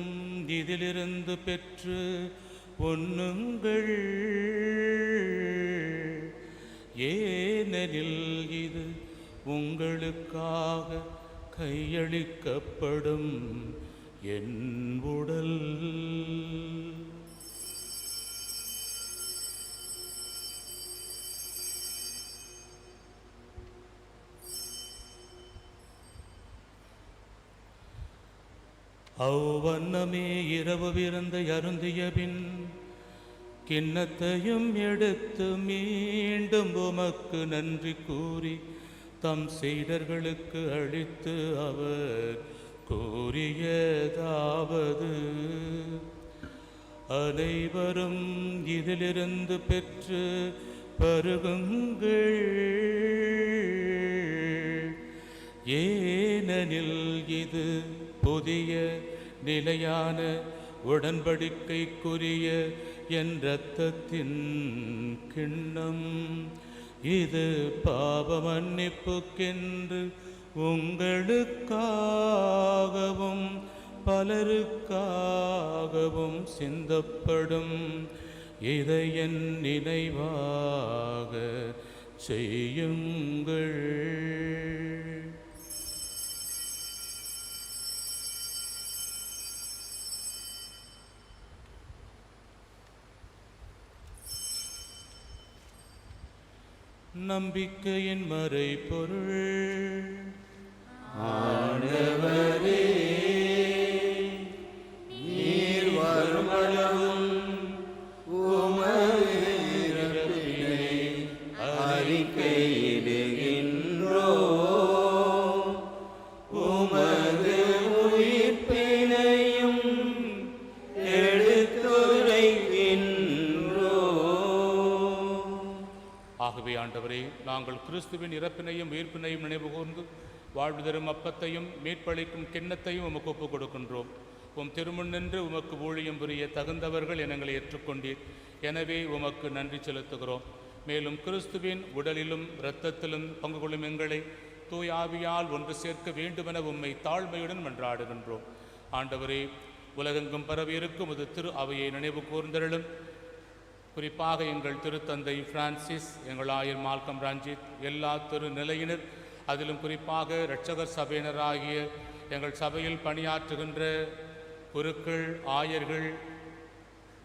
இதிலிருந்து பெற்று உண்ணுங்கள், ஏனெனில் இது உங்களுக்காக கையளிக்கப்படும் என் உடல். அவ்வண்ணமே இரவு விருந்தை அருந்திய பின் கிண்ணத்தையும் எடுத்து மீண்டும் உமக்கு நன்றி கூறி தம் சீடர்களுக்கு அளித்து அவர் கூறியதாவது: அனைவரும் இதிலிருந்து பெற்று பருகுங்கள், ஏனெனில் இது புதிய நிலையான உடன்படிக்கைக்குரிய என் இரத்தத்தின் கிண்ணம். இது பாவ மன்னிப்புக்கென்று உங்களுக்காகவும் பலருக்காகவும் சிந்தப்படும். இதை என் நினைவாக செய்யுங்கள். நம்பிக்கையின் மறைபொருள். ஆண்டவரே, நீர் வருமளவும் உமது இறப்பினை அறிக்கையிடுகின்றோம், உமது உயிர்ப்பினையும் எடுத்துரைக்கின்றோம். ஆகவே ஆண்டவரே, நாங்கள் கிறிஸ்துவின் இறப்பினையும் உயிர்ப்பினையும் நினைவு கூர்ந்து வாழ்வு தரும் அப்பத்தையும் மீட்பளிக்கும் கிண்ணத்தையும் உமக்கு ஒப்புக் கொடுக்கின்றோம். உம் திருமுன் நின்று உமக்கு ஊழியம் புரிய தகுந்தவர்கள் எங்களை ஏற்றுக்கொண்டீர். எனவே உமக்கு நன்றி செலுத்துகிறோம். மேலும் கிறிஸ்துவின் உடலிலும் இரத்தத்திலும் பங்கு கொள்ளும் எங்களை தூய் ஆவியால் ஒன்று சேர்க்க வேண்டுமென உம்மை தாழ்மையுடன் மன்றாடுகின்றோம். ஆண்டவரே, உலகெங்கும் பரவியிருக்கும் இது திரு அவையை நினைவு கூர்ந்தருளும். குறிப்பாக எங்கள் திருத்தந்தை பிரான்சிஸ், எங்கள் ஆயர் மால்கம் ரஞ்சித், எல்லா திருநிலையினர், அதிலும் குறிப்பாக இரட்சகர் சபையினராகிய எங்கள் சபையில் பணியாற்றுகின்ற குருக்கள், ஆயர்கள்,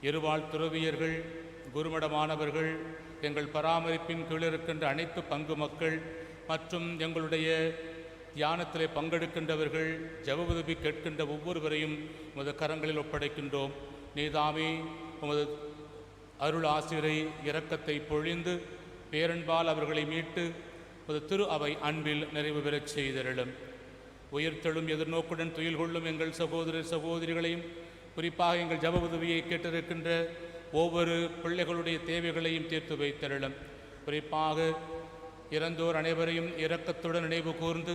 இருவாழ் துறவியர்கள், குருமட மாணவர்கள், எங்கள் பராமரிப்பின் கீழ் இருக்கின்ற அனைத்து பங்கு மக்கள் மற்றும் எங்களுடைய தியானத்திலே பங்கெடுக்கின்றவர்கள், ஜெப உதவி கேட்கின்ற ஒவ்வொருவரையும் உமது கரங்களில் ஒப்படைக்கின்றோம். நீதாமே உமது அருள் ஆசிரை இரக்கத்தை பொழிந்து பேரன்பால் அவர்களை மீட்டு உமது திரு அவை அன்பில் நிறைவு பெறச் செய்தருளும். உயிர்த்தெழும் எதிர்நோக்குடன் துயில் கொள்ளும் எங்கள் சகோதர சகோதரிகளையும், குறிப்பாக எங்கள் ஜெப உதவியை கேட்டிருக்கின்ற ஒவ்வொரு பிள்ளைகளுடைய தேவைகளையும் தீர்த்து வைத்தருளும். குறிப்பாக இறந்தோர் அனைவரையும் இரக்கத்துடன் நினைவு கூர்ந்து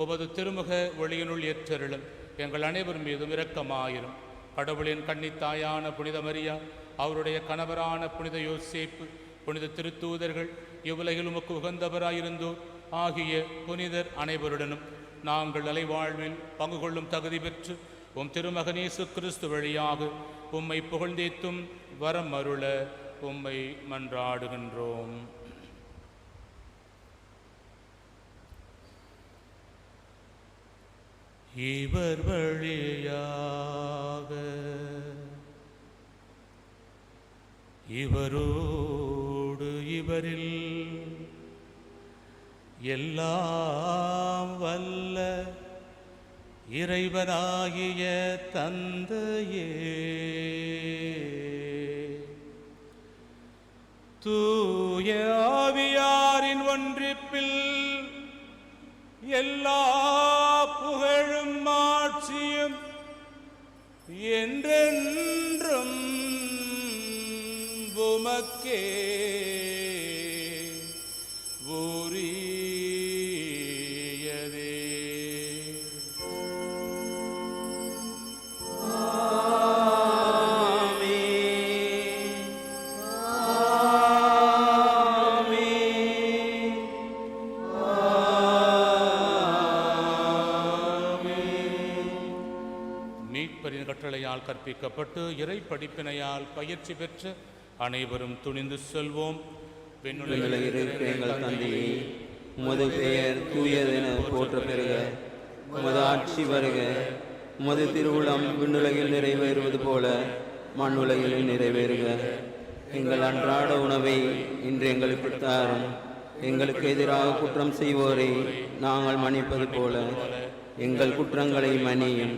உமது திருமுக ஒளியினுள் ஏற்றருளும். எங்கள் அனைவர் மீதும் இரக்கமாயிரும். கடவுளின் கன்னித்தாயான புனித மரியா, அவருடைய கணவரான புனித யோசேப்பு, புனித திருத்தூதர்கள், இவ்வுலகில் உமக்கு உகந்தவராயிருந்தோர் ஆகிய புனிதர் அனைவருடனும் நாங்கள் அலைவாழ்வில் பங்கு கொள்ளும் தகுதி பெற்று உம் திருமகன் இயேசு கிறிஸ்து வழியாக உம்மை புகழ்ந்தேத்தும் வரம் அருள உம்மை மன்றாடுகின்றோம். இவர் வழியாக இவரோடு இவரில் எல்லாம் வல்ல இறைவனாகிய தந்தையே, தூய ஆவியாரின் ஒன்றிப்பில் எல்லா புகழும் ஆட்சியும் என்றென்றும் உமக்கே உரியதே. கட்டளையால் கற்பிக்கப்பட்டு இறை படிப்பினையால் பயிற்சி பெற்று அனைவரும் துணிந்து செல்வோம். எங்கள் தந்தையே, உமது பெயர் தூயதென போற்ற பெறுக. உமது ஆட்சி வருக. உமது திருவுளம் விண்ணுலகில் நிறைவேறுவது போல மண்ணுலகில் நிறைவேறுக. எங்கள் அன்றாட உணவை இன்று எங்களுக்கு தாரும். எங்களுக்கு எதிராக குற்றம் செய்வோரை நாங்கள் மன்னிப்பது போல எங்கள் குற்றங்களை மன்னியும்.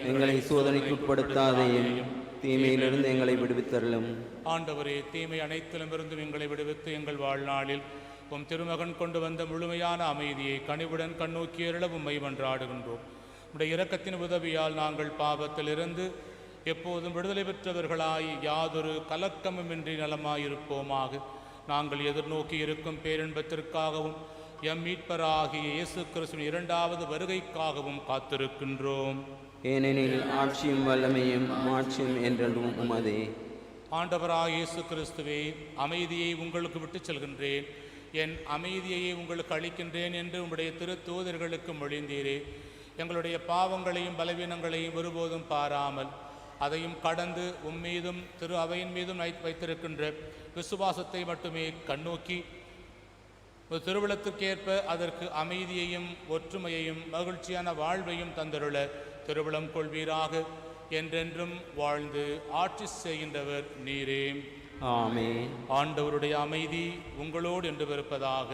எங்களை சோதனைக்குட்படுத்தாதையும் தீமையிலிருந்து எங்களை விடுவித்தருளும். ஆண்டவரே, தீமை அனைத்திலும் இருந்தும் எங்களை விடுவித்து எங்கள் வாழ்நாளில் உம் திருமகன் கொண்டு வந்த முழுமையான அமைதியை கனிவுடன் கண்ணோக்கி அருள உம்மை மன்றாடுகின்றோம். உடைய இரக்கத்தின் உதவியால் நாங்கள் பாவத்திலிருந்து எப்போதும் விடுதலை பெற்றவர்களாய் யாதொரு கலக்கமுமின்றி நலமாயிருப்போமாக. நாங்கள் எதிர்நோக்கி இருக்கும் பேரின்பத்திற்காகவும் எம் மீட்பராகிய இயேசு கிறிஸ்துவின் இரண்டாவது வருகைக்காகவும் காத்திருக்கின்றோம். ஏனெனில் ஆட்சியும் வல்லமையும் மாட்சியும் என்றென்றும் உமதே. ஆண்டவராக இயேசு கிறிஸ்துவே, அமைதியை உங்களுக்கு விட்டுச் செல்கின்றேன், என் அமைதியையே உங்களுக்கு அளிக்கின்றேன் என்று உம்முடைய திருத்தூதர்களுக்கு மொழிந்தீரே. எங்களுடைய பாவங்களையும் பலவீனங்களையும் ஒருபோதும் பாராமல் அதையும் கடந்து உம்மீதும் திரு அவையின் மீதும் வைத்திருக்கின்ற விசுவாசத்தை மட்டுமே கண்ணோக்கி திருவிழத்திற்கேற்ப அதற்கு அமைதியையும் ஒற்றுமையையும் மகிழ்ச்சியான வாழ்வையும் தந்தருள திருவிழம் கொள்வீராக. என்றென்றும் வாழ்ந்து ஆட்சி செய்கின்றவர் நீரே. ஆமென். ஆண்டவருடைய அமைதி உங்களோடு என்று இருப்பதாக,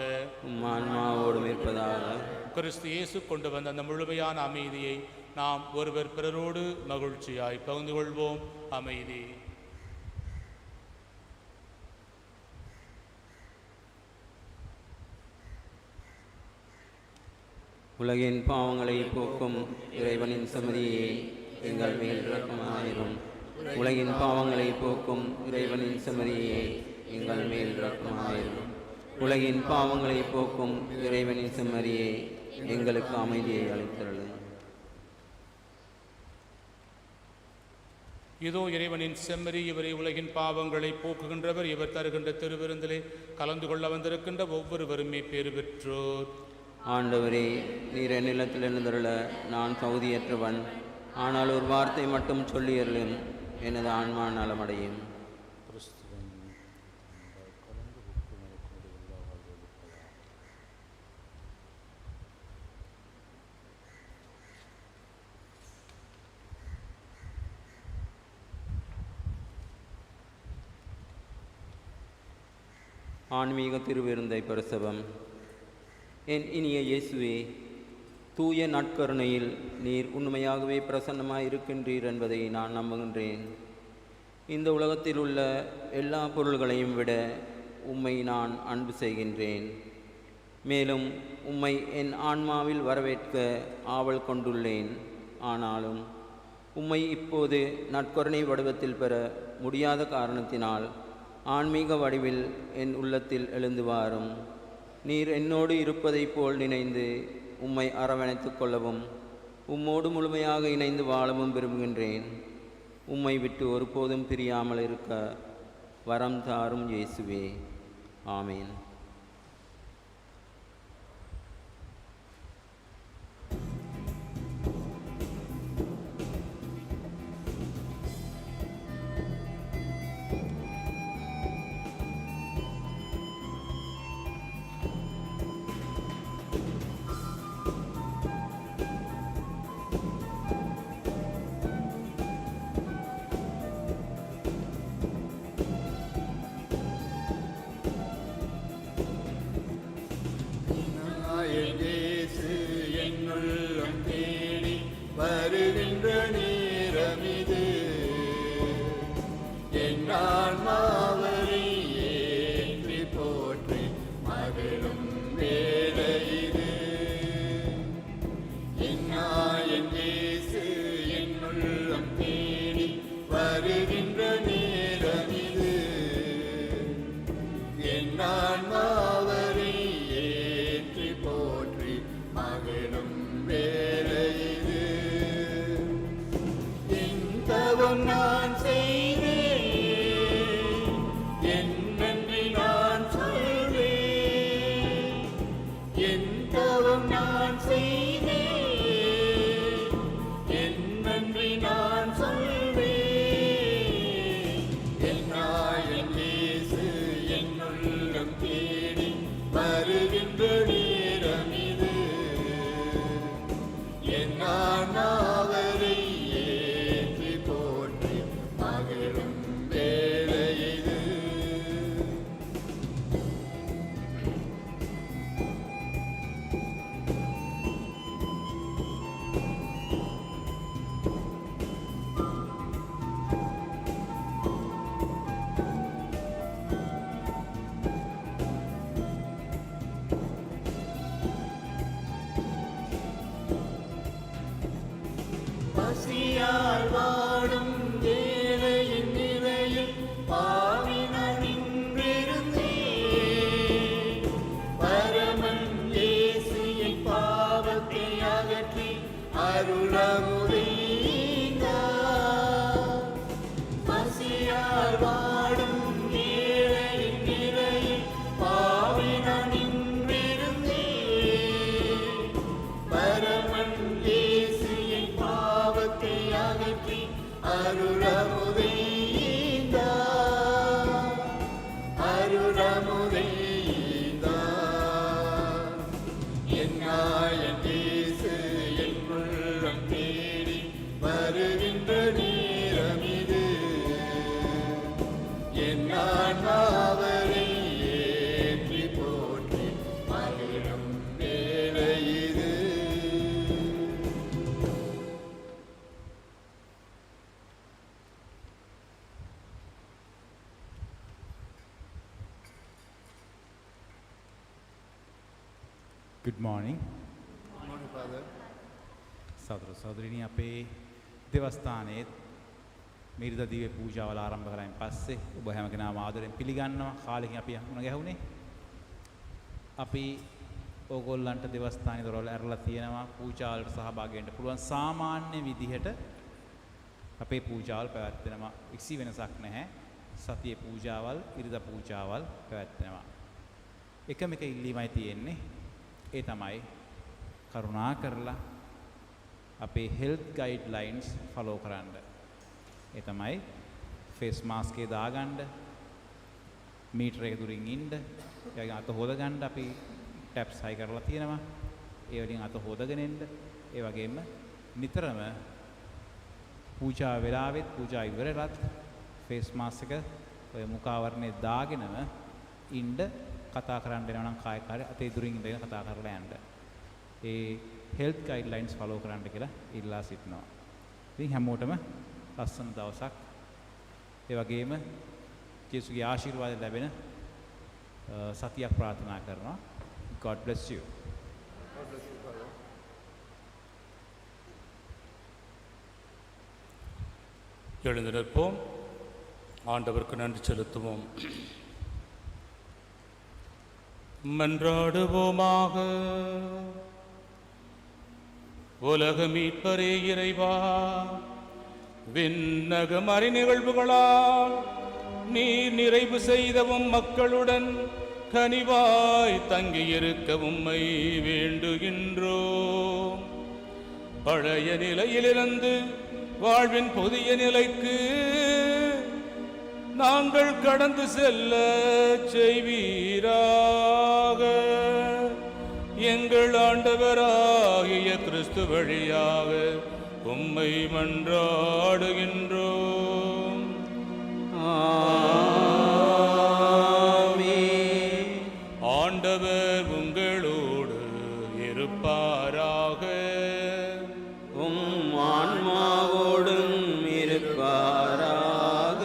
ஆன்மாவோடும் இருப்பதாக. கிறிஸ்து இயேசு கொண்டு வந்த அந்த முழுமையான அமைதியை நாம் ஒருவர் பிறரோடு மகிழ்ச்சியாய் பகிர்ந்து கொள்வோம். அமைதி. உலகின் பாவங்களை போக்கும் இறைவனின் சமதியே, எங்கள் மேல் இரக்கமாயிரும். உலகின் பாவங்களை போக்கும் இறைவனின் சமதியே, எங்கள் மேல் இரக்கமாயிரும். உலகின் பாவங்களை போக்கும் இறைவனின் சமதியே, எங்களுக்கு அமைதியை அளித்தருளும். இதோ இறைவனின் செம்மறி, இவரை உலகின் பாவங்களை போக்குகின்றவர். இவர் தருகின்ற திருவிருந்திலே கலந்து கொள்ள வந்திருக்கின்ற ஒவ்வொருவருமே பேறு பெற்றோர். ஆண்டவரே, நீர் நிலத்தில் எழுந்தருள நான் தகுதியற்றவன். ஆனால் ஒரு வார்த்தை மட்டும் சொல்லியருளும், எனது ஆன்மா நலமடையும். ஆன்மீக திருவிருந்தை பிரசவம். என் இனிய இயேசுவே, தூய நற்கருணையில் நீர் உண்மையாகவே பிரசன்னமாயிருக்கின்றீர் என்பதை நான் நம்புகின்றேன். இந்த உலகத்தில் உள்ள எல்லா பொருள்களையும் விட உம்மை நான் அன்பு செய்கின்றேன். மேலும் உம்மை என் ஆன்மாவில் வரவேற்க ஆவல் கொண்டுள்ளேன். ஆனாலும் உம்மை இப்போது நற்கருணை வடிவத்தில் பெற முடியாத காரணத்தினால் ஆன்மீக வடிவில் என் உள்ளத்தில் எழுந்து வாரும். நீர் என்னோடு இருப்பதைப் போல் நினைந்து உம்மை அரவணைத்து கொள்ளவும் உம்மோடு முழுமையாக இணைந்து வாழவும் விரும்புகின்றேன். உம்மை விட்டு ஒருபோதும் பிரியாமல் இருக்க வரம் தாரும் இயேசுவே. ஆமேன். இயேசு என்னுள்ளம் தேடி வருகின்ற நேரமிது. என் ஆன்மாவரை ஏற்றி போற்றி மகிழும் வேளை இது. என் இயேசு என்னுள்ளம் தேடி வருகின்ற நேரமிது. என் ஆன்மாவரை போற்றி மகிழும் வேளை இது. என் தவம் நான் செய்தேன், என் நன்றி நான் சொல்வேன். என் தவம் நான் செய்தேன், என் நன்றி நான் சொல்வேன். என் இயேசு என்னுள்ளம் தேடி வருகின்ற நேரமிது. என் ஆன்மாவரை ஏற்றி போற்றி மகிழும் வேளை இது. பசியால் வாடும் வேளையின் நிலையில் பாவினாய் நின்றிருந்தேன். பரமன் இயேசு என் பாவத்தை அகற்றி அருளமுதைந்தார். பசியால் வாடும் வேளையின் நிலையில் பாவினாய் நின்றிருந்தேன். பரமன் இயேசு என் பாவத்தை அகற்றி அருளமுதைந்தார். அருளமுதைந்தார். என் இயேசு என் உள்ளம் தேடி வருகின்ற நேரமிது. என் ஆன்மாவரை ஏற்றி போற்றி மகிழும் வேளை இது. Good morning. Good morning, Father. සහෝදර සහෝදරිනි අපේ දේවස්ථානයේ මිරිද දිව්‍ය පූජාවල ආරම්භ කරායින් පස්සේ ඔබ හැම කෙනාම ආදරෙන් පිළිගන්නවා. කාලෙකින් අපි මුණ ගැහුනේ. අපි ඕගොල්ලන්ට දේවස්ථානයේ දොරවල් ඇරලා තියෙනවා. පූජාවලට සහභාගී වෙන්න පුළුවන්. සාමාන්‍ය විදිහට අපේ පූජාවල් පැවැත්වෙනවා. කිසි වෙනසක් නැහැ. සතියේ පූජාවල්, ඉරිදා පූජාවල් පැවැත්වෙනවා. එකම එක ඉල්ලීමයි තියෙන්නේ. ඒ තමයි කරුණා කරලා අපේ හෙල්ත් ගයිඩ්ලයින්ස් ෆලෝ කරන්න. ඒ තමයි ෆේස් මාස්ක් එක දාගන්න, මීටර එක දුරින් ඉන්න, ඒ වගේම අත හොදගන්න අපි ටැප්ස් හයි කරලා තියෙනවා. ඒ වලින් අත හොදගෙන ඉන්න. ඒ වගේම නිතරම පූජා වෙලාවෙත් පූජා ඉවරලත් ෆේස් මාස්ක් එක ඔය මුඛාවරණය දාගෙනම ඉන්න. කතා කරන්න වෙනවා නම් කායකාරී අතේ දුරින් ඉඳගෙන කතා කරලා යන්න. ඒ හෙල්ත් ගයිඩ්ලයින්ස් ෆලෝ කරන්න කියලා ඉල්ලා සිටිනවා. ඉතින් හැමෝටම ලස්සන දවසක්. ඒ වගේම ජේසුගේ ආශිර්වාද ලැබෙන සතියක් ප්‍රාර්ථනා කරනවා. God bless you. எழுந்து நிற்போம். ஆண்டவருக்கு நன்றி செலுத்துவோம். மன்றாடுவோமாக. உலக மீட்பரே இறைவா, விண்ணக மறை நிகழ்வுகளால் நீர் நிறைவு செய்தவும் மக்களுடன் கனிவாய் தங்கியிருக்க உம்மை வேண்டுகின்றோம். பழைய நிலையிலிருந்து வாழ்வின் புதிய நிலைக்கு நாங்கள் கடந்து செல்ல செய்வீராக. எங்கள் ஆண்டவராகிய கிறிஸ்து வழியாக உம்மை மன்றாடுகின்றோம். ஆமென். ஆண்டவர் உங்களோடு இருப்பாராக. உம் ஆன்மாவோடும் இருப்பாராக.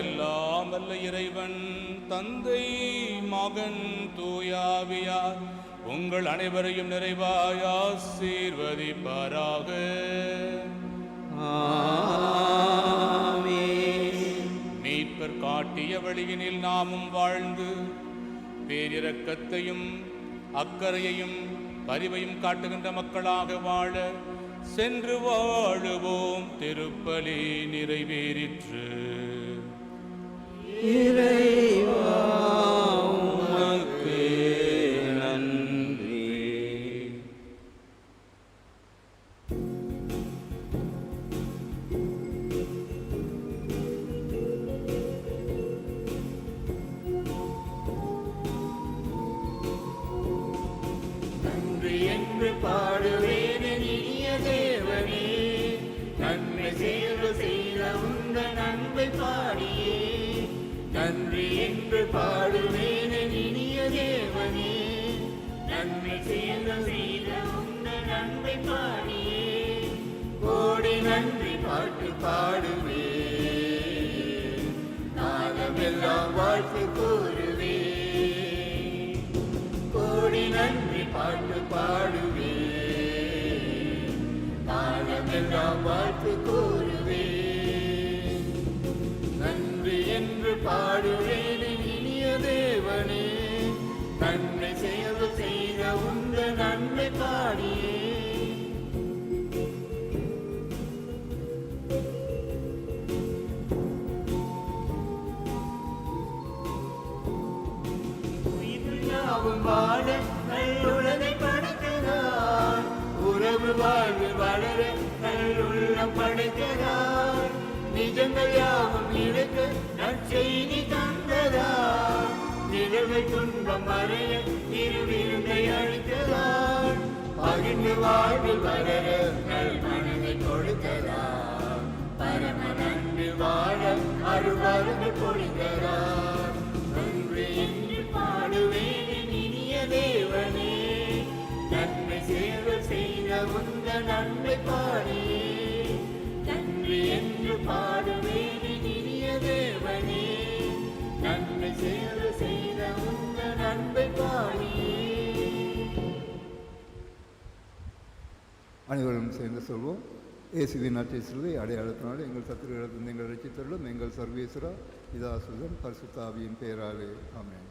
எல்லாம் வல்ல இறைவன் தந்தை, மகன், தூயாவியார் உங்கள் அனைவரையும் நிறைவாய் ஆசீர்வதிப்பாராக. ஆமென். மீட்பர் காட்டிய வழியினில் நாமும் வாழ்ந்து பேரிரக்கத்தையும் அக்கறையையும் பரிவையும் காட்டுகின்ற மக்களாக வாழ சென்று வாழுவோம். திருப்பலி நிறைவேறிற்று. இறைவா உமக்கு நன்றி. நன்றி என்று பாடுவேன் இனிய தேவனே, நன்மை செய்த உந்த நன்மை பாடியே. நன்றி என்று பாடுவேன் இனிய தேவனே, நன்மை செய்த உந்த நன்மை பாடியே. கோடி நன்றி பாட்டு பாடுவேன், நாளமெல்லாம் வாழ்த்து கூறுவேன். கோடி நன்றி பாட்டு பாடுவேன், காலமெல்லாம் வாழ்த்து கூறுவேன். நன்றி என்று பாடுவேன் இனிய தேவனே, நன்மை செய்த உந்த நன்மை பாடியே. உயிர்யாவும் வாழ நல்லுலகை படைக்கிறார், உறவு வாழ்வு வளர நல்லுள்ளம் படைக்கிறார். நிஜங்கள் யாவும் இருக்க நற்செய்தி தந்ததார், நிலவை துன்பம் மறைய திருவிருந்தை அளித்ததார். பகிர்ந்து வாழ்வில் வளர நல் மனதை கொடுத்ததார், பரம நன்றி வாழ அருள்வார்கள் பொழிந்ததார். நன்றி என்று பாடுவேன் இனிய தேவனே, நன்மை செய்த உந்த நன்மை பாடியே. நன்றி என்று பாடுவேன் இனிய தேவனே, நன்மை செய்த உந்த நன்மை பாடியே. அனைவரும் சேர்ந்து சொல்வோம். இயேசுவின் நற்செய்தியை அடையாளத்தினாலே எங்கள் சத்துருக்களிலிருந்து எங்கள் ரட்சித்தருளும். எங்கள் சர்வேஸ்வரா, பிதா, சுதன், பரிசுத்த ஆவியின் பெயராலே ஆமென்.